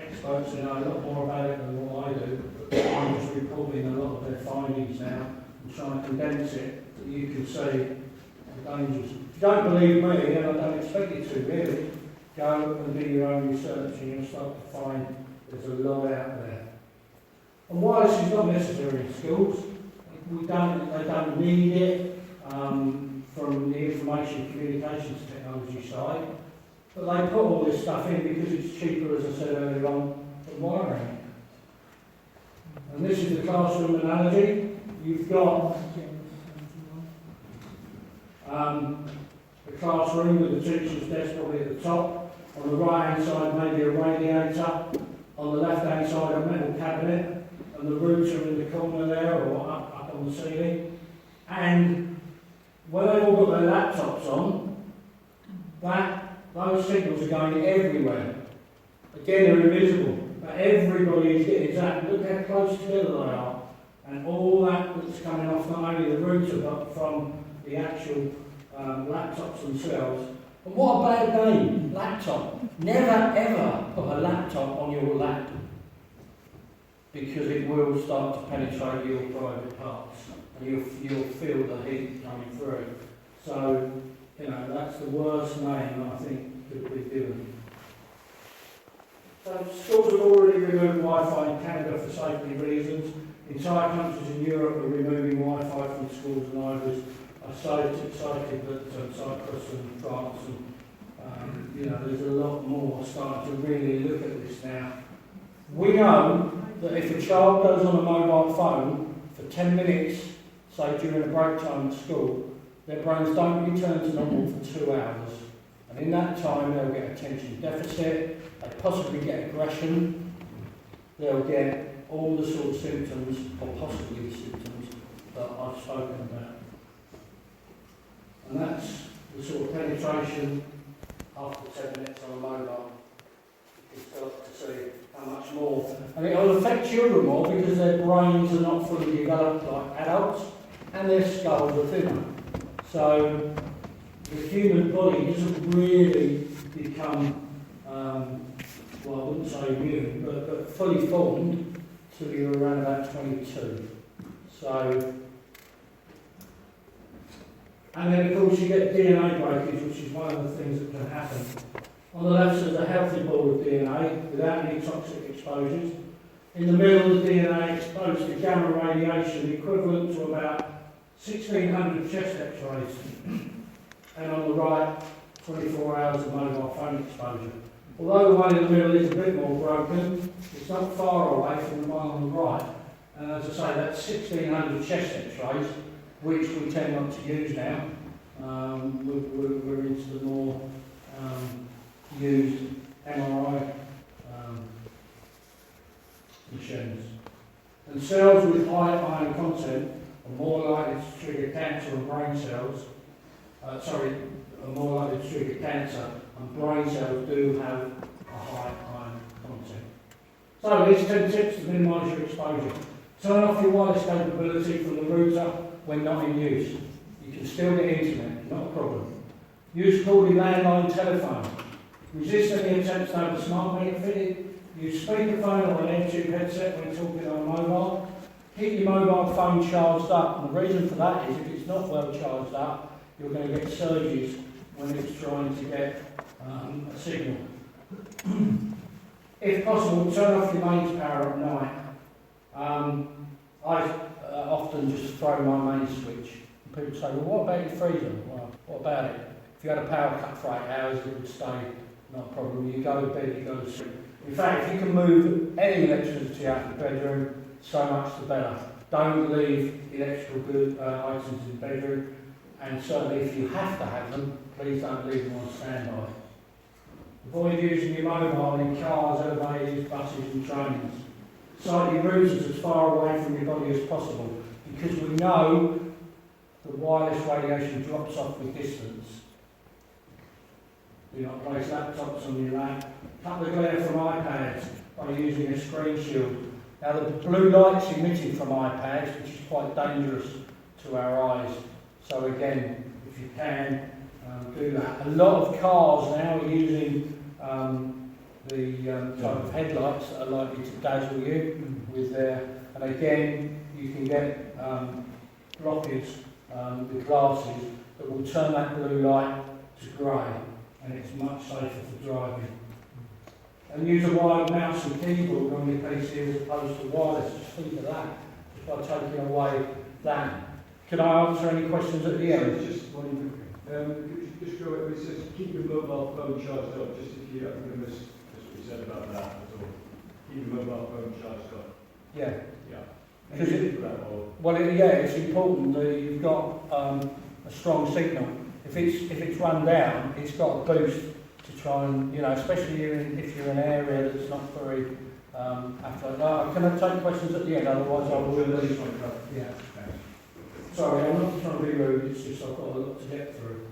C: experts who know a lot more about it than what I do, but I'm just reporting a lot of their findings now and trying to condense it so that you can see the dangers. If you don't believe me, and I don't expect you to really, go and do your own research and you'll start to find there's a lot out there. And wireless is not necessary in schools. They don't need it from the information communications technology side. But they put all this stuff in because it's cheaper, as I said earlier on, than wiring. And this is the classroom analogy. You've got the classroom with the teacher's desk probably at the top. On the right-hand side, maybe a radiator. On the left-hand side, a metal cabinet. And the router in the corner there, or up on the ceiling. And when they've all got their laptops on, those signals are going everywhere. Again, they're invisible, but everybody is getting exactly, look how close together they are. And all that's coming off not only the router, but from the actual laptops themselves. And what a bad name, laptop. Never ever put a laptop on your lap, because it will start to penetrate your private parts, and you'll feel the heat coming through. So, you know, that's the worst name I think could be given. So schools have already removed Wi-Fi in Canada for safety reasons. Entire countries in Europe are removing Wi-Fi from schools and libraries. I'm so excited that Cyprus and France and you know, there's a lot more starting to really look at this now. We know that if a child goes on a mobile phone for 10 minutes, say during a break time at school, their brains don't return to normal for 2 hours. And in that time, they'll get attention deficit, they possibly get aggression, they'll get all the sort of symptoms, or possibly the symptoms, that I've spoken about. And that's the sort of penetration after 10 minutes on a mobile. You can start to see how much more. And it will affect children more because their brains are not fully developed like adults, and their skulls are thinner. So the human body doesn't really become, well, I wouldn't say immune, but fully formed till you're around about 22. So, and then of course you get DNA breakage, which is one of the things that can happen. On the left is a healthy ball of DNA without any toxic exposures. In the middle, the DNA exposed to gamma radiation equivalent to about 1,600 chest x-rays. And on the right, 24 hours of mobile phone exposure. Although the one in the middle is a bit more broken, it's not far away from the one on the right. And as I say, that's 1,600 chest x-rays, which we tend not to use now. We're into the more used MRI machines. And cells with high iron content are more likely to trigger cancer and brain cells. Are more likely to trigger cancer, and brain cells do have a high iron content. So here's 10 tips to minimise your exposure. Turn off your wireless capability from the router when not in use. You can still get internet, not a problem. Use corded landline telephone. Resist any attempts to have a smart meter fitted. Use speakerphone or an AirTube headset when talking on a mobile. Keep your mobile phone charged up. And the reason for that is if it's not well charged up, you're going to get surges when it's trying to get a signal. If possible, turn off your mains power at night. I often just throw my main switch. And people say, well, what about your freezer? Well, what about it? If you had a power cut for 8 hours, it would stay, not a problem. You go to bed, you go to sleep. In fact, if you can move any electricity out of the bedroom, so much the better. Don't leave electrical items in the bedroom, and certainly if you have to have them, please don't leave them on standby. Avoid using your mobile in cars, elevators, buses and trains. Sight your routers as far away from your body as possible, because we know that wireless radiation drops off with distance. Do not place laptops on your lap. Cut the glare from iPads by using a screen shield. Now the blue light's emitted from iPads, which is quite dangerous to our eyes. So again, if you can, do that. A lot of cars now are using the type of headlights that are likely to dazzle you with their, and again, you can get blockers with glasses that will turn that blue light to grey, and it's much safer for driving. And use a wired mouse and keyboard on your PC as opposed to wireless. Just think of that, just by taking away that. Can I answer any questions at the end?
M: Just one quick. Just go over. It says keep your mobile phone charged up. Just if you, I think I missed what you said about that at all. Keep your mobile phone charged up.
C: Yeah.
M: Yeah.
C: Well, it's important that you've got a strong signal. If it's run down, it's got a boost to try and, especially if you're in an area that's not very affluent. Can I take questions at the end? Otherwise, I will. Yeah. Sorry, I'm not trying to be rude. It's just I've got a lot to get through.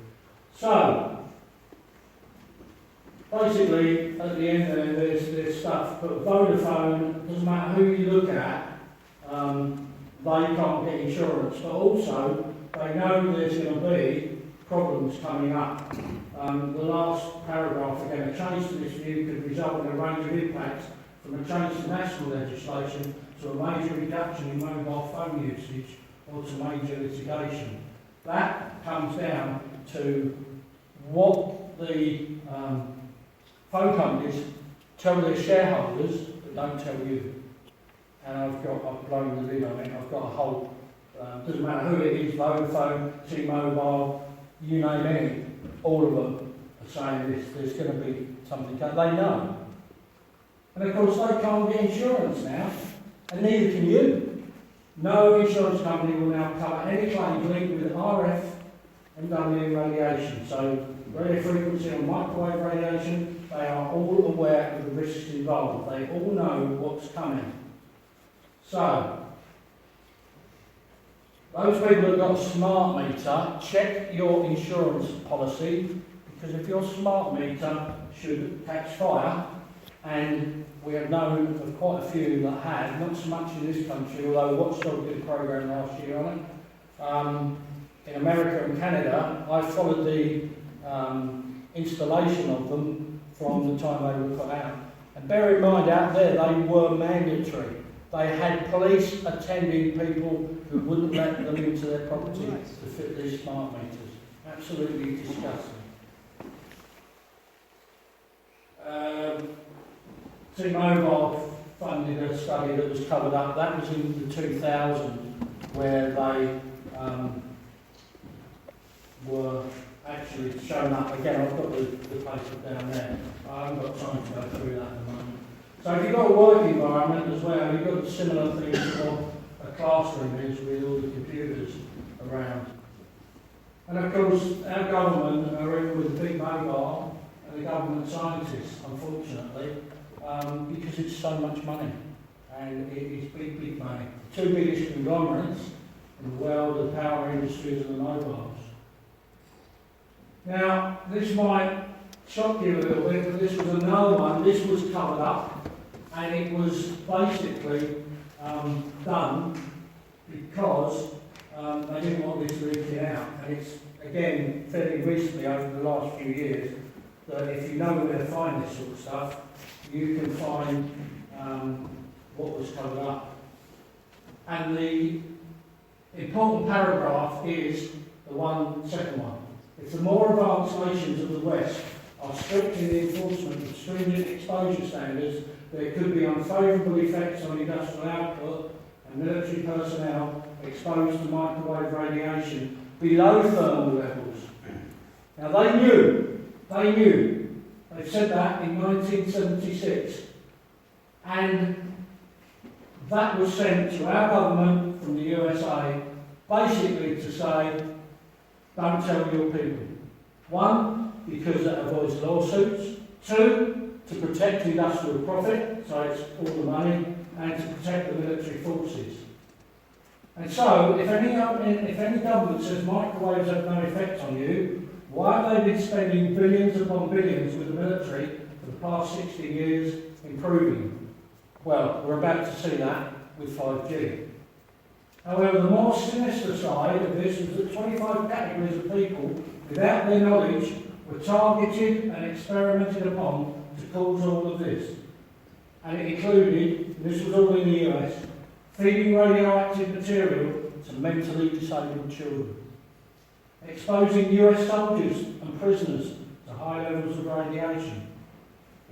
C: So, basically, at the end there's stuff. But Vodafone, doesn't matter who you look at, they can't get insurance. But also, they know there's going to be problems coming up. The last paragraph, again, a change to this view could result in a range of impacts, from a change to national legislation to a major reduction in mobile phone usage or to major litigation. That comes down to what the phone companies tell their shareholders but don't tell you. And I've blown the lid on it. I've got a whole, doesn't matter who it is, Vodafone, T-Mobile, you name it, all of them are saying this, there's going to be something, they know. And of course they can't get insurance now, and neither can you. No insurance company will now cover any claims linked with RF and W radiation. So radio frequency and microwave radiation, they are all aware of the risks involved. They all know what's coming. So, those people that got a smart meter, check your insurance policy, because if your smart meter should catch fire, and we have known of quite a few that have, not so much in this country, although Watchdog did a program last year on it. In America and Canada, I followed the installation of them from the time they were put out. And bear in mind, out there, they were mandatory. They had police attending people who wouldn't let them into their property to fit these smart meters. Absolutely disgusting. T-Mobile funded a study that was covered up. That was in the 2000s, where they were actually shown up. Again, I've got the paper down there. I haven't got time to go through that at the moment. So if you've got a work environment as well, you've got similar things for a classroom is with all the computers around. And of course, our government are in with the big mobile and the government scientists, unfortunately, because it's so much money. And it is big, big money. The two biggest conglomerates in the world are the power industries and the mobiles. Now, this might shock you a little bit, but this was another one. This was covered up, and it was basically done because they didn't want this leaking out. And it's, again, fairly recently, over the last few years, that if you know where to find this sort of stuff, you can find what was covered up. And the important paragraph is the second one. If the more advanced nations of the West are strict in the enforcement of stringent exposure standards, there could be unfavourable effects on industrial output and military personnel exposed to microwave radiation below thermal levels. Now they knew, they said that in 1976, and that was sent to our government from the USA, basically to say, don't tell your people. One, because that avoids lawsuits. Two, to protect industrial profit, so it's all the money, and to protect the military forces. And so, if any government says microwaves have no effect on you, why have they been spending billions upon billions with the military for the past 60 years improving? Well, we're about to see that with 5G. However, the more sinister side of this was that 25 categories of people, without their knowledge, were targeted and experimented upon to cause all of this. And it included, and this was all in the US, feeding radioactive material to mentally disabled children, exposing US soldiers and prisoners to high levels of radiation,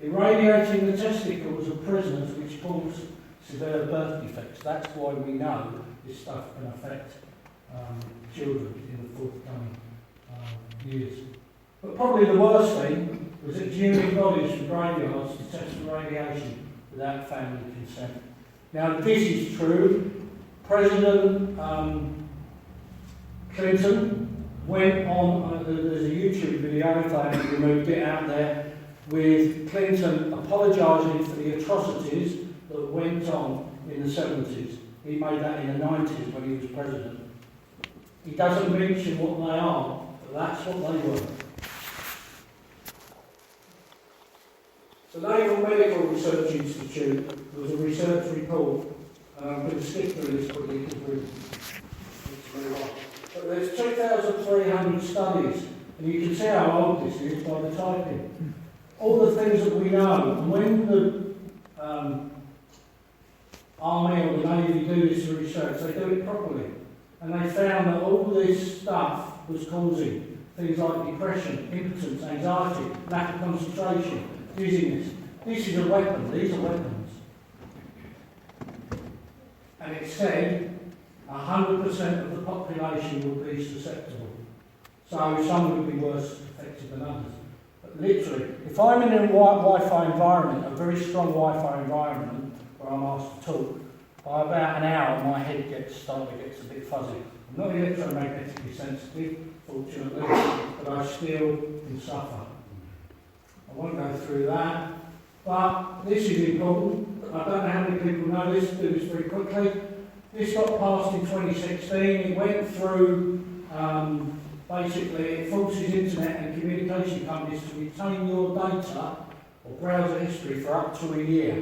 C: irradiating the testicles of prisoners which cause severe birth defects. That's why we know this stuff can affect children in the forthcoming years. But probably the worst thing was exhuming bodies from graveyards to test for radiation without family consent. Now, this is true. President Clinton went on, there's a YouTube video, if I haven't removed it, out there, with Clinton apologising for the atrocities that went on in the 70s. He made that in the 90s when he was president. He doesn't mention what they are, but that's what they were. The Naval Medical Research Institute, there was a research report, and I'm going to skip through this quickly because it's very long. But there's 2,300 studies, and you can see how old this is by the typing. All the things that we know, and when the Army or the Navy do this research, they do it properly. And they found that all this stuff was causing things like depression, impotence, anxiety, lack of concentration, dizziness. This is a weapon, these are weapons. And it said 100% of the population would be susceptible. So some would be worse affected than others. But literally, if I'm in a Wi-Fi environment, a very strong Wi-Fi environment, where I'm asked to talk, by about an hour my head gets a bit fuzzy. I'm not electromagnetically sensitive, fortunately, but I still can suffer. I won't go through that, but this is important. I don't know how many people know this, do this very quickly. This got passed in 2016. It went through, basically, it forces internet and communication companies to retain your data or browser history for up to a year,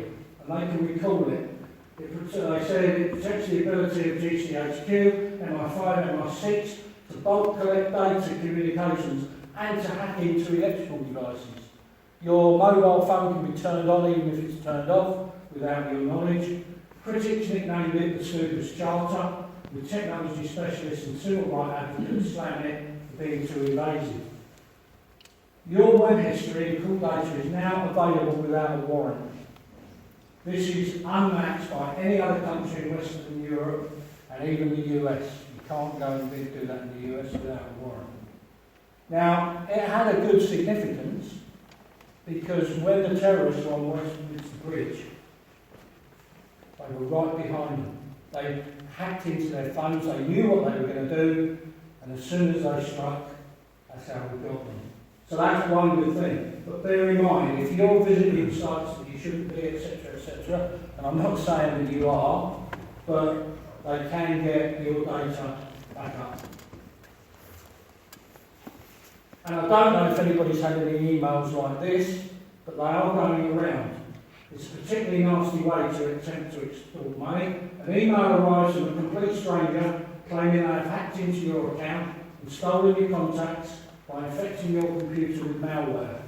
C: and they can recall it. They said it protects the ability of GCHQ, MI5, MI6 to bulk collect data communications and to hack into electrical devices. Your mobile phone can be turned on even if it's turned off without your knowledge. Critics nicknamed it the Snooper's Charter, with technology specialists and civil rights advocates slamming it for being too invasive. Your web history and call data is now available without a warrant. This is unmatched by any other country in Western Europe and even the US. You can't go and do that in the US without a warrant. Now, it had a good significance because when the terrorists were on Westminster Bridge, they were right behind them. They hacked into their phones, they knew what they were going to do, and as soon as they struck, that's how we got them. So that's one good thing. But bear in mind, if you're visiting sites that you shouldn't be, etc., and I'm not saying that you are, but they can get your data back up. And I don't know if anybody's had any emails like this, but they are going around. It's a particularly nasty way to attempt to extort money. An email arrives from a complete stranger claiming they have hacked into your account and stolen your contacts by infecting your computer with malware.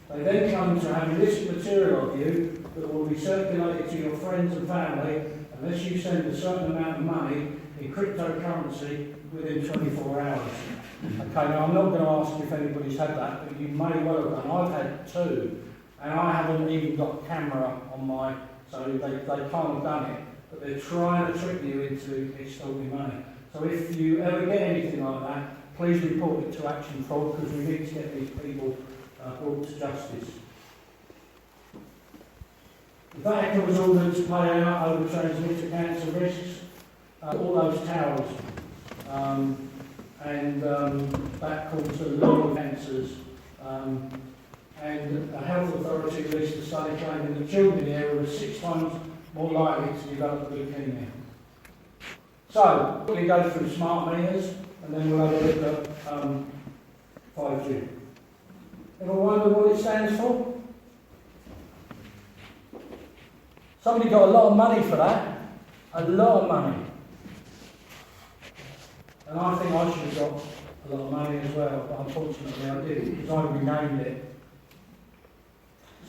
C: They then come to have illicit material of you that will be circulated to your friends and family unless you send a certain amount of money in cryptocurrency within 24 hours. Okay, now I'm not going to ask if anybody's had that, but you may well have done. I've had two, and I haven't even got a camera on my, so they can't have done it, but they're trying to trick you into extorting money. So if you ever get anything like that, please report it to Action Fraud, because we need to get these people brought to justice. If that covers all those payout over transmitter cancer risks, all those towers, and that causes the lung cancers. And the health authority released a study claiming that children in the area were 6 times more likely to develop leukemia. So, we go through smart meters, and then we'll have a look at 5G. Ever wonder what it stands for? Somebody got a lot of money for that. A lot of money. And I think I should have got a lot of money as well, but unfortunately I didn't, because I renamed it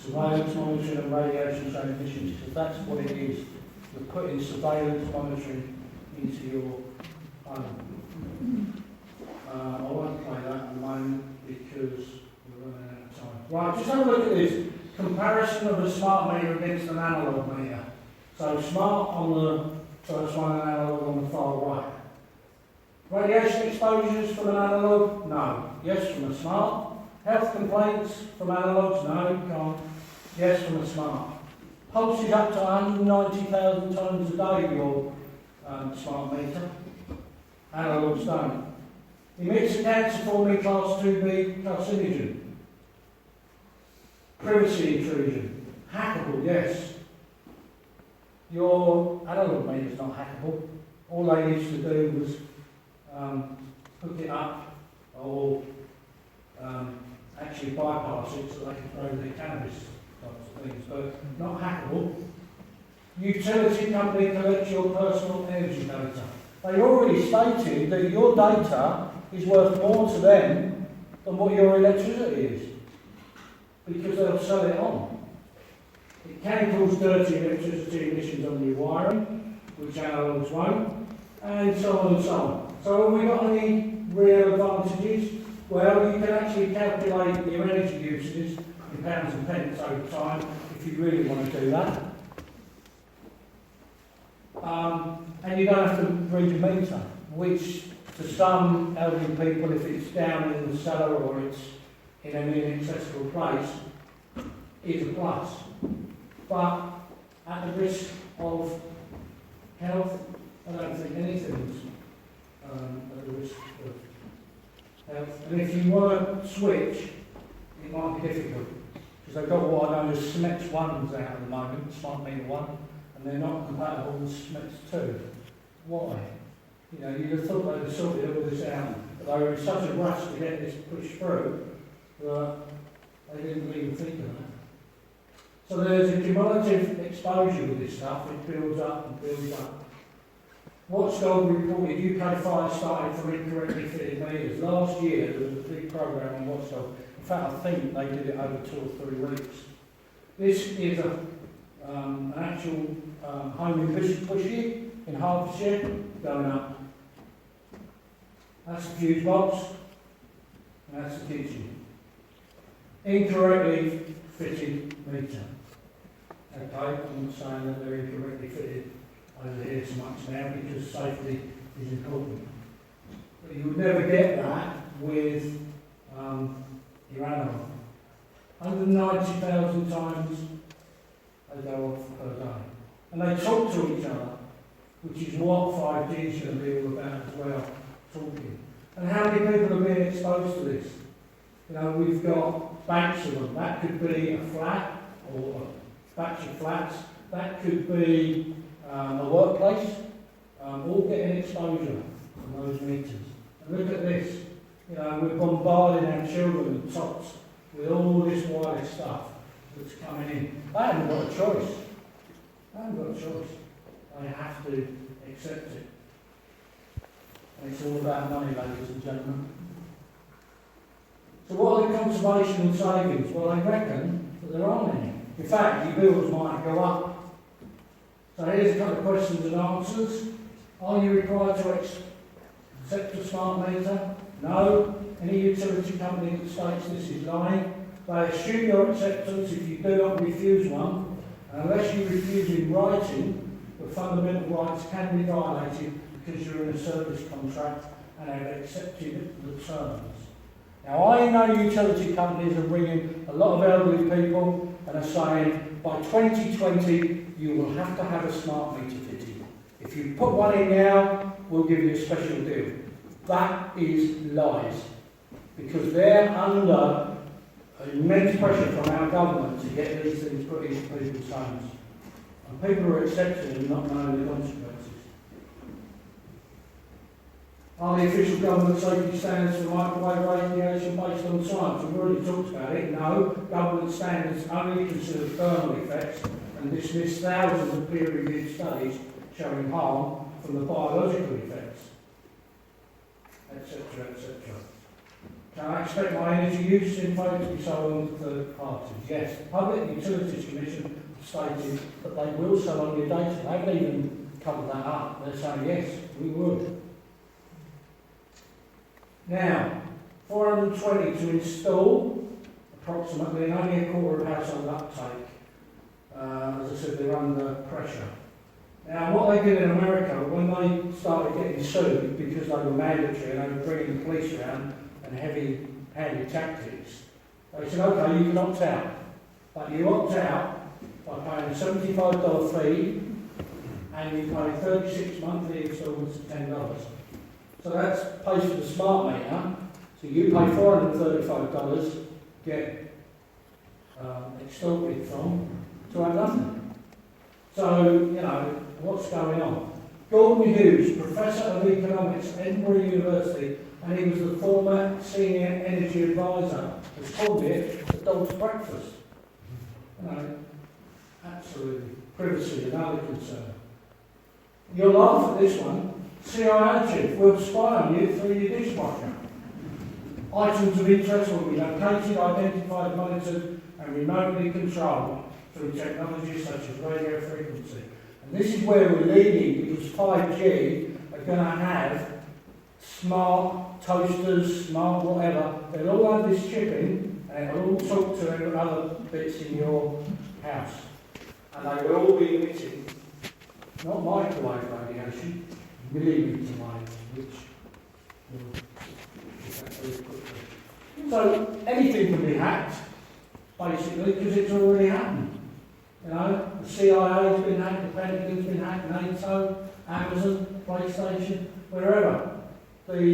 C: Surveillance Monitoring and Radiation Transmissions, because that's what it is. You're putting surveillance monitoring into your home. I won't play that at the moment because we're running out of time. Right, just have a look at this. Comparison of a smart meter against an analogue meter. So smart on the first one and analogue on the far right. Radiation exposures from an analogue? No. Yes from a smart. Health complaints from analogues? No, you can't. Yes from a smart. Pulses up to 190,000 times a day, your smart meter. Analogues don't. Emits a cancer-forming class 2B carcinogen. Privacy intrusion. Hackable, yes. Your analogue meter is not hackable. All they used to do was hook it up or actually bypass it so they could grow their cannabis types of things, but not hackable. Utility company collects your personal energy data. They already stated that your data is worth more to them than what your electricity is, because they'll sell it on. It can cause dirty electricity emissions on your wiring, which analogues won't, and so on and so on. So have we got any real advantages? Well, you can actually calculate your energy usages in pounds and pence over time if you really want to do that. And you don't have to read a meter, which to some elderly people, if it's down in the cellar or it's in an inaccessible place, is a plus. But at the risk of health, I don't think anything's at the risk of health. And if you want to switch, it might be difficult, because they've got what I know as SMETS 1s out at the moment, Smart Meter 1, and they're not compatible with SMETS 2. Why? You know, you'd have thought they'd have sorted all this out, but they were in such a rush to get this pushed through that they didn't even think of that. So there's a cumulative exposure with this stuff. It builds up and builds up. Watchdog reported UK fires started from incorrectly fitted meters. Last year there was a big program on Watchdog. In fact, I think they did it over 2 or 3 weeks. This is an actual home in Bushy in Hertfordshire going up. That's the fuse box, and that's the kitchen. Incorrectly fitted meter. Okay, I'm not saying that they're incorrectly fitted over here so much now because safety is important. But you would never get that with your analog. 190,000 times they go off per day. And they talk to each other, which is what 5G is going to be all about as well, talking. And how many people are being exposed to this? You know, we've got banks of them. That could be a flat or a batch of flats. That could be a workplace, all getting exposure from those meters. And look at this. You know, we're bombarding our children and tops with all this wireless stuff that's coming in. They haven't got a choice. They haven't got a choice. They have to accept it. And it's all about money, ladies and gentlemen. So what are the conservation and savings? Well, I reckon that there aren't any. In fact, your bills might go up. So here's a couple of questions and answers. Are you required to accept a smart meter? No. Any utility company that states this is lying. They assume your acceptance if you do not refuse one. Unless you refuse in writing, the fundamental rights can be violated because you're in a service contract and have accepted the terms. Now, I know utility companies are ringing a lot of elderly people and are saying, by 2020, you will have to have a smart meter fitted. If you put one in now, we'll give you a special deal. That is lies. Because they're under immense pressure from our government to get these things put into people's homes. And people are accepting and not knowing the consequences. Are the official government safety standards for microwave radiation based on science? We've already talked about it. No, government standards only consider thermal effects and dismiss thousands of peer-reviewed studies showing harm from the biological effects, etc., etc. Can I expect my energy use info to be sold on to third parties? Yes. The Public Utilities Commission stated that they will sell on your data. They haven't even covered that up. They're saying yes, we would. Now, 420 to install, approximately, and only a quarter of household uptake. As I said, they're under pressure. Now, what they did in America, when they started getting sued because they were mandatory and they were bringing the police around and heavy-handed tactics, they said, okay, you can opt out. But you opt out by paying a $75 fee and you pay 36 monthly instalments of $10. So that's pays for the smart meter. So you pay $435, get extorted from, to have nothing. So, you know, what's going on? Gordon Hughes, Professor of Economics at Edinburgh University, and he was the former Senior Energy Advisor, has called it the dog's breakfast. You know, absolutely. Privacy, another concern. You'll laugh at this one. CIA chief will spy on you through your dishwasher. Items of interest will be located, identified, monitored, and remotely controlled through technologies such as radio frequency. And this is where we're leading, because 5G are going to have smart toasters, smart whatever. They'll all have this chip in, and it'll all talk to other bits in your house. And they will all be emitting, not microwave radiation, millimetre waves, which will affect very quickly. So anything can be hacked, basically, because it's already happened. You know, the CIA's been hacked, the Pentagon's been hacked, NATO, Amazon, PlayStation, wherever. The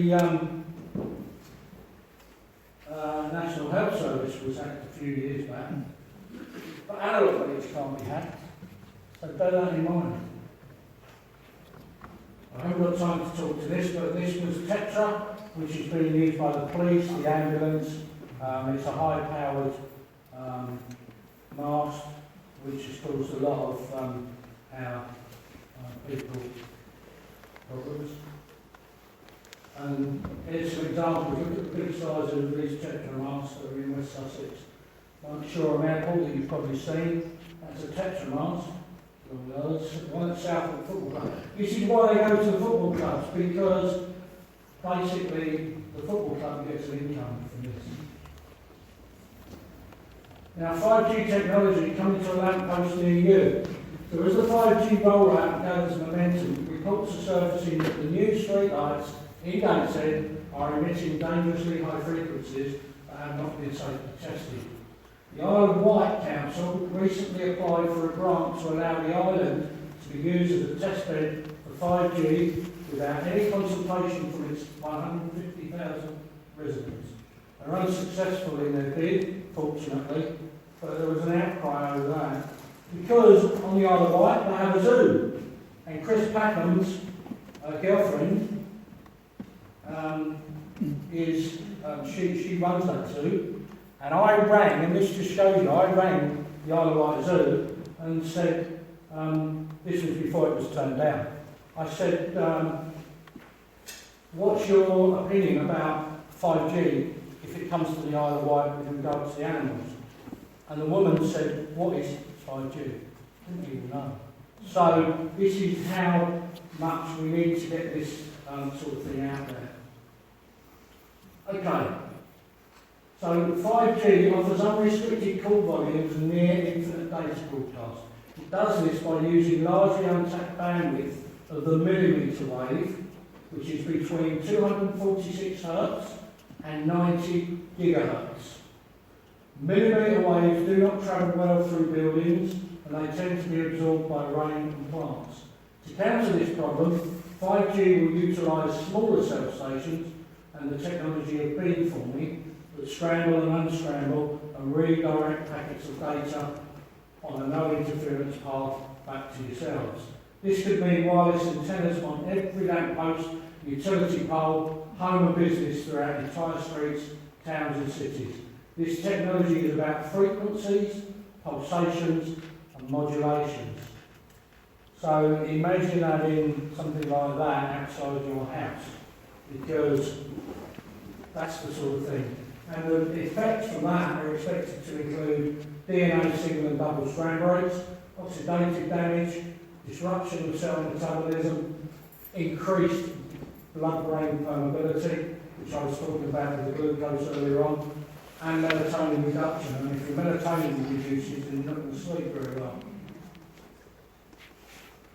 C: National Health Service was hacked a few years back. But analog bodies can't be hacked, so bear that in mind. I haven't got time to talk to this, but this was Tetra, which is being used by the police, the ambulance. It's a high-powered mast, which has caused a lot of our people problems. And here's some examples. Look at the big size of these Tetra masts that are in West Sussex. Like Shoreham Airport that you've probably seen. That's a Tetra mast. One at South of the football club. This is why they go to the football clubs, because basically the football club gets an income from this. Now 5G technology coming to a lamppost near you. So as the 5G rollout gathers momentum, reports are surfacing that the new streetlights in Gateshead are emitting dangerously high frequencies that have not been safely tested. The Isle of Wight Council recently applied for a grant to allow the island to be used as a testbed for 5G without any consultation from its 150,000 residents. They're unsuccessful in their bid, fortunately, but there was an outcry over that. Because on the Isle of Wight they have a zoo, and Chris Packham's girlfriend she runs that zoo. And I rang, and this just shows you, I rang the Isle of Wight Zoo and said, this was before it was turned down. I said, what's your opinion about 5G if it comes to the Isle of Wight with regard to the animals? And the woman said, what is 5G? Didn't even know. So this is how much we need to get this sort of thing out there. Okay. So 5G offers unrestricted call volumes and near infinite data broadcast. It does this by using largely untapped bandwidth of the millimetre wave, which is between 246 Hz and 90 gigahertz. Millimetre waves do not travel well through buildings, and they tend to be absorbed by rain and plants. To counter this problem, 5G will utilise smaller cell stations and the technology of beamforming that scramble and unscramble and redirect packets of data on a no interference path back to yourselves. This could mean wireless antennas on every lamppost, utility pole, home and business throughout entire streets, towns and cities. This technology is about frequencies, pulsations and modulations. So imagine having something like that outside your house, because that's the sort of thing. And the effects from that are expected to include DNA single and double strand breaks, oxidative damage, disruption of cell metabolism, increased blood-brain permeability, which I was talking about with the glucose earlier on, and melatonin reduction. And if your melatonin reduces, then you're not going to sleep very well.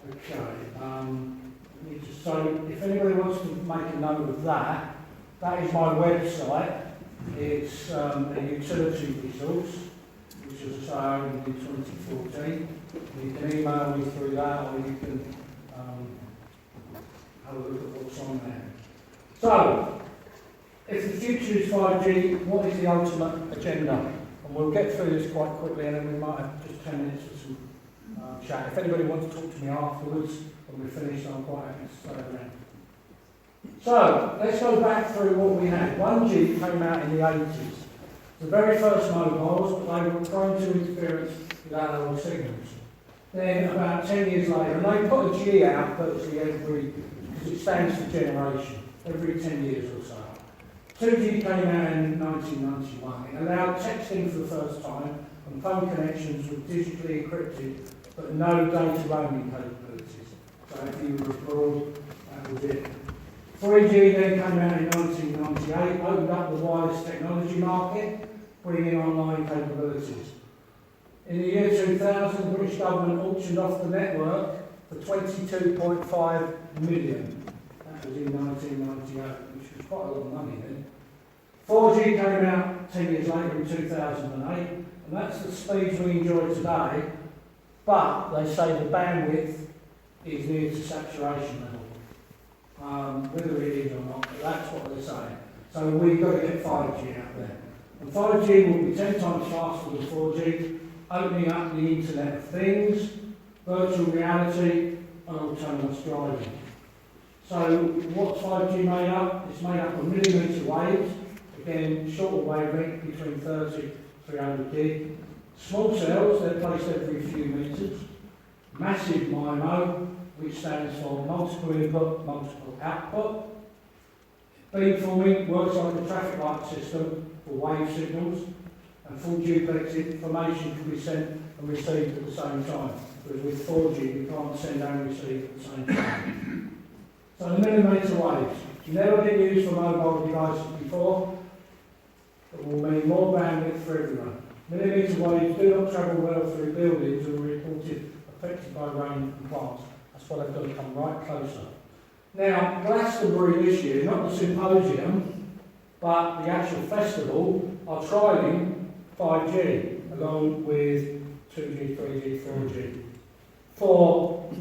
C: Okay, so if anybody wants to make a note of that, that is my website. It's a utility resource, which is I opened in 2014. You can email me through that, or you can have a look at what's on there. So, if the future is 5G, what is the ultimate agenda? And we'll get through this quite quickly, and then we might have just 10 minutes for some chat. If anybody wants to talk to me afterwards, when we're finished, I'm quite happy to stay around. So, let's go back through what we had. 1G came out in the 80s. The very first mobiles, but they were prone to interference with analog signals. Then, about 10 years later, and they put a G out virtually every, because it stands for generation, every 10 years or so. 2G came out in 1991. It allowed texting for the first time, and phone connections were digitally encrypted, but no data roaming capabilities. So if you were abroad, that was it. 3G then came out in 1998, opened up the wireless technology market, bringing online capabilities. In the year 2000, the British government auctioned off the network for 22.5 million. That was in 1998, which was quite a lot of money then. 4G came out 10 years later in 2008, and that's the speeds we enjoy today, but they say the bandwidth is near to saturation level. Whether it is or not, but that's what they're saying. So we've got to get 5G out there. And 5G will be 10 times faster than 4G, opening up the Internet of Things, virtual reality, and autonomous driving. So what's 5G made up? It's made up of millimetre waves, again, shorter wavelength between 30 and 300 gig. Small cells, they're placed every few metres. Massive MIMO, which stands for multiple input, multiple output. Beamforming works like a traffic light system for wave signals, and full duplex information can be sent and received at the same time. Whereas with 4G, you can't send and receive at the same time. So the millimetre waves, never been used for mobile devices before, but will mean more bandwidth for everyone. Millimetre waves do not travel well through buildings and are reported affected by rain and plants. That's why they've got to come right closer. Now, Glastonbury this year, not the symposium, but the actual festival, are trialling 5G along with 2G, 3G, 4G for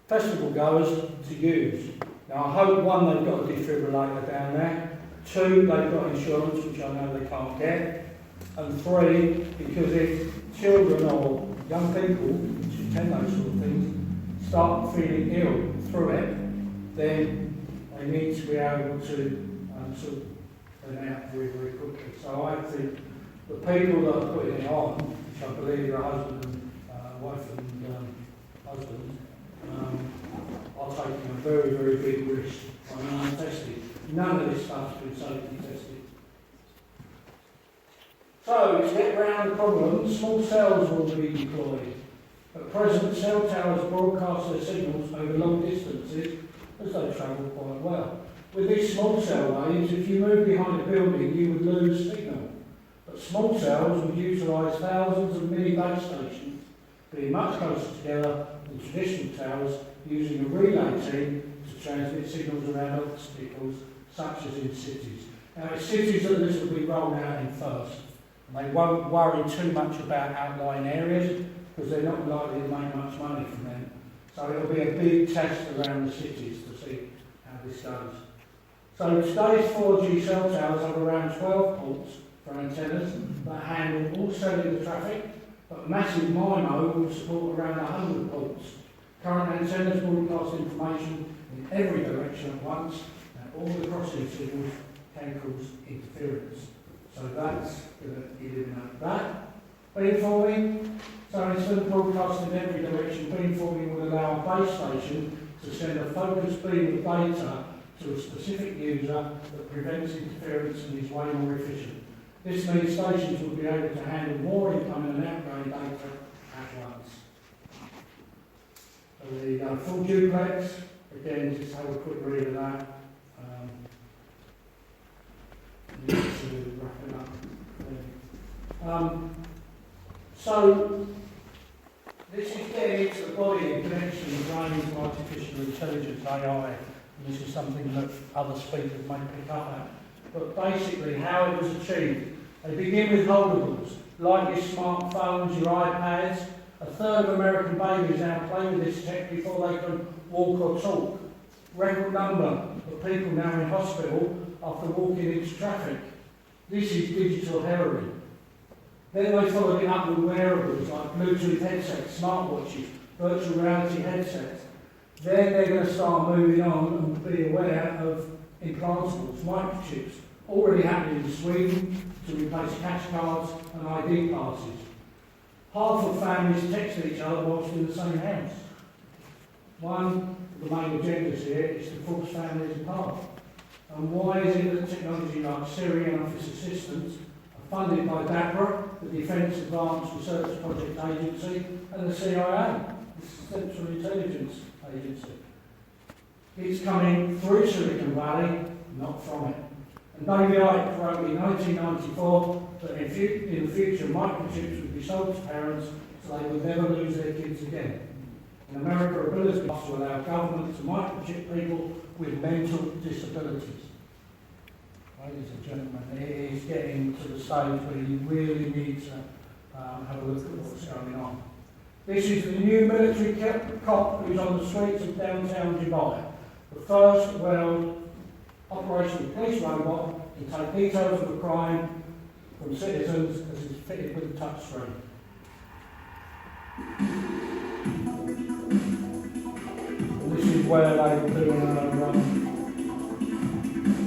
C: festival goers to use. Now, I hope one, they've got a defibrillator down there. Two, they've got insurance, which I know they can't get. And three, because if children or young people, which attend those sort of things, start feeling ill through it, then they need to be able to sort of turn out very, very quickly. So I think the people that are putting it on, which I believe are husband and wife and husband, are taking a very, very big risk by not testing. None of this stuff's been safely tested. So, to get around the problem, small cells will be deployed. At present, cell towers broadcast their signals over long distances as they travel quite well. With these small cell waves, if you move behind a building, you would lose signal. But small cells would utilise thousands of mini base stations, being much closer together than traditional towers, using a relay team to transmit signals around obstacles, such as in cities. Now, it's cities that this will be rolled out in first. And they won't worry too much about outlying areas because they're not likely to make much money from them. So it'll be a big test around the cities to see how this goes. So today's 4G cell towers have around 12 ports for antennas that handle all cellular traffic, but massive MIMO will support around 100 ports. Current antennas broadcast information in every direction at once, and all the crossing signals can cause interference. So that's going to eliminate that. Beamforming. So instead of broadcasting in every direction, beamforming will allow a base station to send a focused beam of data to a specific user that prevents interference and is way more efficient. This means stations will be able to handle more incoming and outgoing data at once. So there you go, full duplex. Again, just have a quick read of that. To wrap it up. So this is getting into the body and connection of brain to artificial intelligence, AI. And this is something that other speakers may pick up at. But basically, how it was achieved. They begin with holdables, like your smartphones, your iPads. A third of American babies now play with this tech before they can walk or talk. Record number of people now in hospital after walking into traffic. This is digital heroin. Then they followed it up with wearables like Bluetooth headsets, smartwatches, virtual reality headsets. Then they're going to start moving on and be aware of implantables, microchips, already happening in Sweden to replace cash cards and ID passes. Half of families text each other whilst in the same house. One of the main agendas here is to force families apart. And why is it that technology like Siri and Office Assistants are funded by DAPRA, the Defence Advanced Research Project Agency, and the CIA, the Central Intelligence Agency? It's coming through Silicon Valley, not from it. And David Icke wrote in 1994 that in the future microchips would be sold to parents so they would never lose their kids again. In America, a bill has been passed to allow government to microchip people with mental disabilities. Ladies and gentlemen, it is getting to the stage where you really need to have a look at what's going on. This is the new military cop who's on the streets of downtown Dubai. The first world operational police robot can take details of a crime from citizens as it's fitted with a touch screen. And this is where they were doing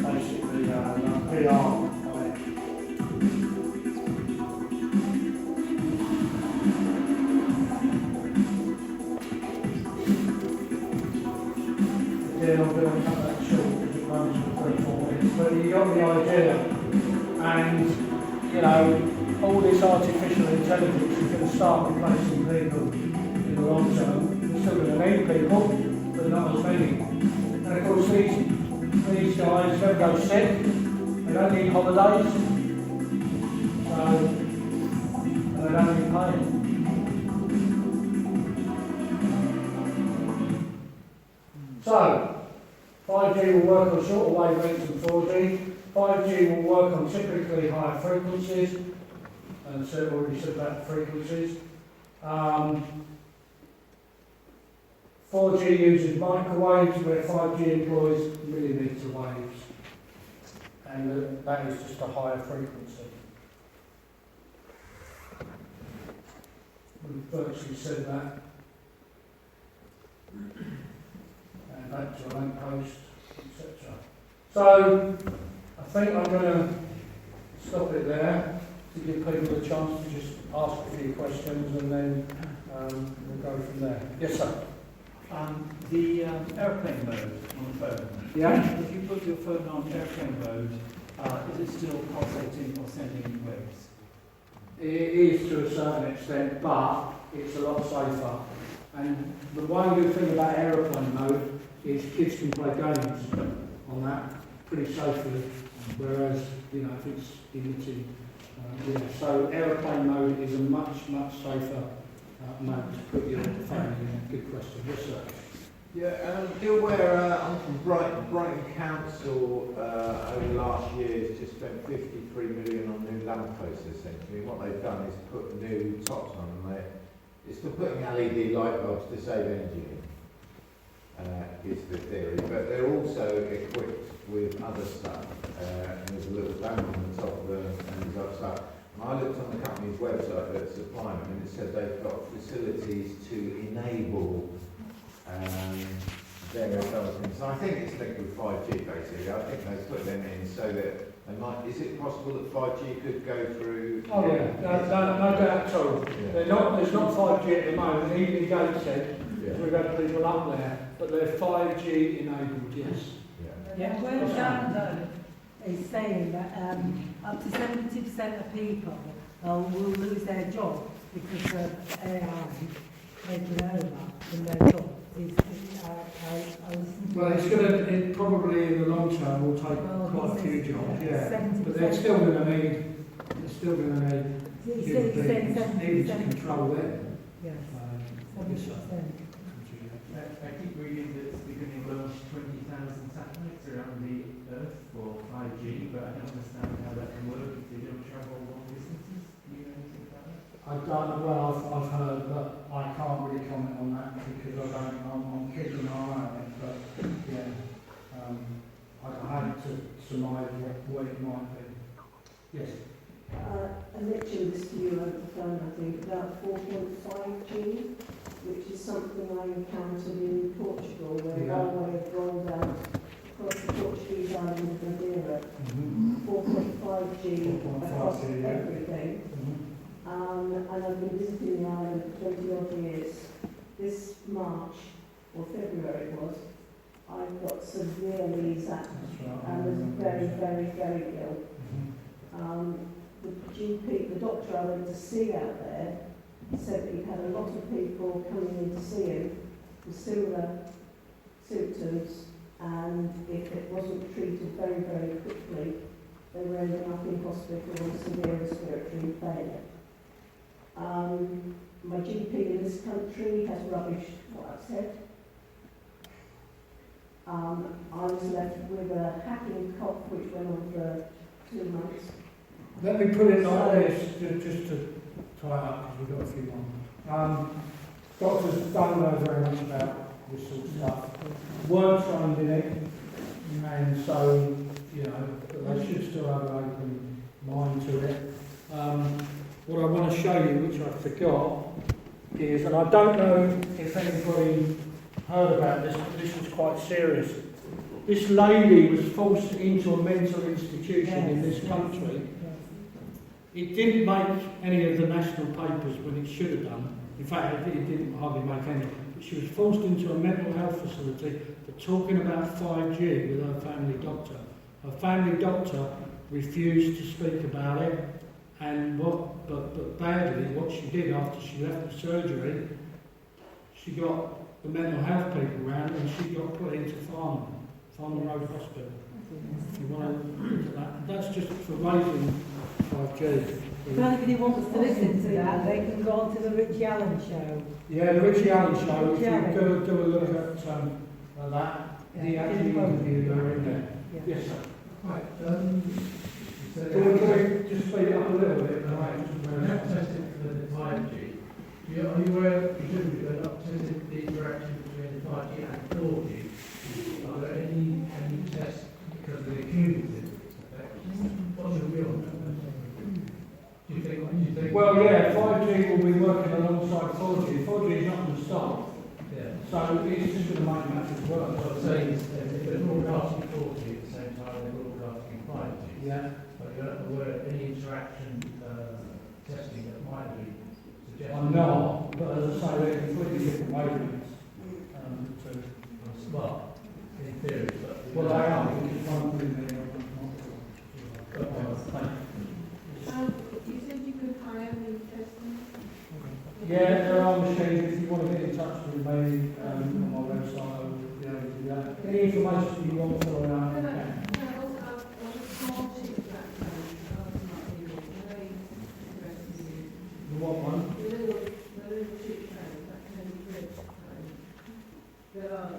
C: basically PR on it. Again, I'm going to cut that short because it runs for 3-4 minutes, but you got the idea. And, you know, all this artificial intelligence is going to start replacing people in the long term. We're still going to need people, but not as many. And of course, these guys never go sick, they don't need holidays, so they don't need pay. So, 5G will work on shorter wavelengths than 4G. 5G will work on typically higher frequencies, and so I've already said about frequencies. 4G uses microwaves, where 5G employs millimetre waves, and that is just a higher frequency. We've virtually said that. And back to a lamppost, etc. So, I think I'm going to stop it there to give people a chance to just ask a few questions, and then we'll go from there. Yes, sir.
A: The airplane mode on the phone.
C: Yeah.
A: If you put your phone on airplane mode, is it still pulsating or sending waves?
C: It is to a certain extent, but it's a lot safer. And the one good thing about aeroplane mode is kids can play games on that pretty safely, whereas, you know, if it's emitting, so aeroplane mode is a much safer mode to put your phone in. Good question. Yes, sir.
B: Yeah, you're aware, I'm from Brighton Council over the last year has just spent 53 million on new lampposts essentially. What they've done is put new tops on them. It's for putting LED light bulbs to save energy, is the theory. But they're also equipped with other stuff. And there's a little dome on the top of them and there's other stuff. And I looked on the company's website that's supplying them and it said they've got facilities to enable various other things. So I think it's linked with 5G basically. I think they've put them in so that they might. Is it possible that 5G could go through?
C: Oh yeah, no doubt at all.
B: Yeah.
C: There's not 5G at the moment. Even the gate said we've had people up there, but they're 5G enabled. Yes.
V: Yeah, well, Canada is saying that up to 70% of people will lose their job because of AI taking over from their jobs.
C: Well, it probably in the long term will take quite a few jobs, but they're still going to need human beings needing to control them.
V: Yes, 70%.
A: I keep reading that we're going to launch 20,000 satellites around the Earth for 5G, but I don't understand how that can work if they don't travel long distances. Do you know anything about that?
C: I've heard, but I can't really comment on that because I'm keeping an eye on it. But yeah, I had to surmise what it might be. Yes.
O: I mentioned this to you over the phone, I think, about 4.5G, which is something I encountered in Portugal, where railway had rolled out across the Portuguese island of Madeira. 4.5G across everything. And I've been visiting the island for 20 odd years. This March, or February it was, I got severely zapped and was very, very, very ill. The GP, the doctor I went to see out there, said that he had a lot of people coming in to see him with similar symptoms, and if it wasn't treated very, very quickly, they were ending up in hospital with severe respiratory failure. My GP in this country has rubbished what I've said. I was left with a hacking cough which went on for 2 months.
C: Let me put it like this, just to tie it up, because we've got a few more. Doctors don't know very much about this sort of stuff. Weren't trained in it, and so, but they should still have an open mind to it. What I want to show you, which I forgot, is, and I don't know if anybody heard about this, but this was quite serious. This lady was forced into a mental institution in this country. It didn't make any of the national papers when it should have done. In fact, it didn't hardly make any. But she was forced into a mental health facility for talking about 5G with her family doctor. Her family doctor refused to speak about it, and but badly, what she did after she left the surgery, she got the mental health people around and she got put into Farnham Road Hospital. If you want to look at that, that's just for raising 5G.
V: If anybody wants to listen to that, they can go on to the Richie Allen show.
C: Yeah, the Richie Allen show. If you do a look at that, he actually interviewed her in there. Yes, sir.
W: Right.
C: Can we just speed it up a little bit?
W: Right. We're not testing for the 5G. Are you aware, presumably, we're not testing the interaction between the 5G and 4G? Are there any tests because of the cumulative effect? What's your view on that? Do you think?
C: Well, yeah, 5G will be working alongside 4G. 4G is not going to stop.
W: Yeah.
C: So it's just going to make matters work.
W: What I'm saying is, if they're broadcasting 4G at the same time they're broadcasting 5G.
C: Yeah.
W: But you're not aware of any interaction testing that might be suggested?
C: I'm not, but as I say, they're completely different wavelengths.
W: Well, in theory, but...
C: Well, they are, because one thing they are
X: You said you could hire me testing?
C: Yeah, there are machines. If you want to get in touch with me on my website, I will be able to do that. Any information you want for the what one?
X: The little cheap train, that can be rich. There are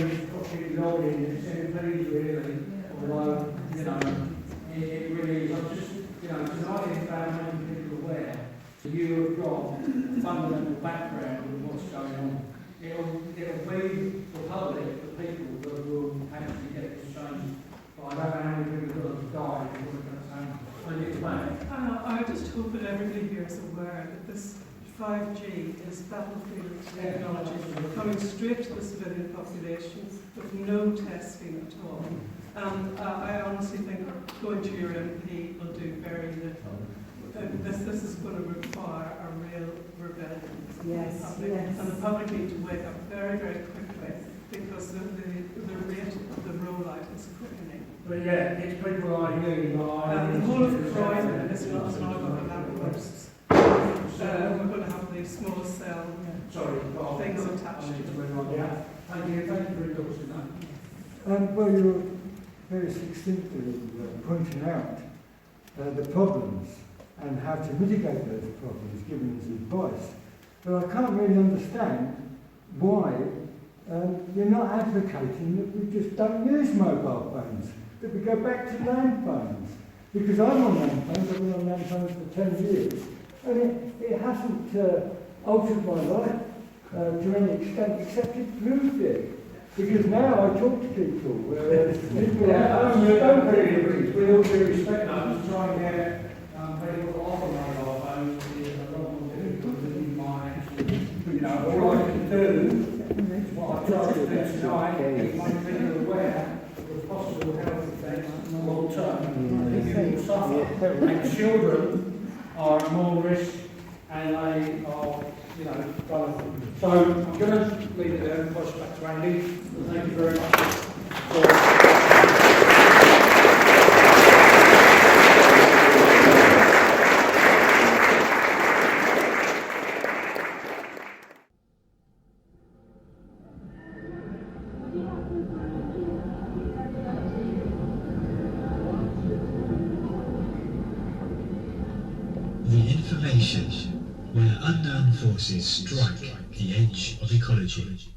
C: very fucking lobbying and SMPs really, although, you know, it really is. I just, you know, tonight is about making people aware that you have got a fundamental background of what's going on. It'll be the public, the people that will actually get this changed. But I don't know how many people are going to die before it's
E: I just hope that everybody here is aware that this 5G is battlefield technology coming straight to the civilian populations with no testing at all. And I honestly think going to your MP will do very little. This is going to require a real rebellion.
O: Yes,
E: And the public need to wake up very, very quickly because the rate of the rollout is quickening.
C: But yeah, it's people like you that
E: the whole of Croydon is now going to have bursts. We're going to have the small cell things attached to them.
C: Yeah. Thank you for endorsing that.
G: Well, you're very succinctly pointing out the problems and how to mitigate those problems, giving us advice. But I can't really understand why you're not advocating that we just don't use mobile phones, that we go back to land phones. Because I'm on land phones, I've been on land phones for 10 years, and it hasn't altered my life to any extent, except it proved it. Because now I talk to people, people
C: with all due respect, I'm just trying to get people off of mobile phones is a lot more difficult than you might actually, you know, all I can do is what I tried to do tonight, is make people aware of possible health effects long term. People suffer, and children are at more risk, and they are, you know, vulnerable. So I'm going to leave it there and pass it back to Andy. Thank you very much.
I: The information where unknown forces strike the edge of ecology.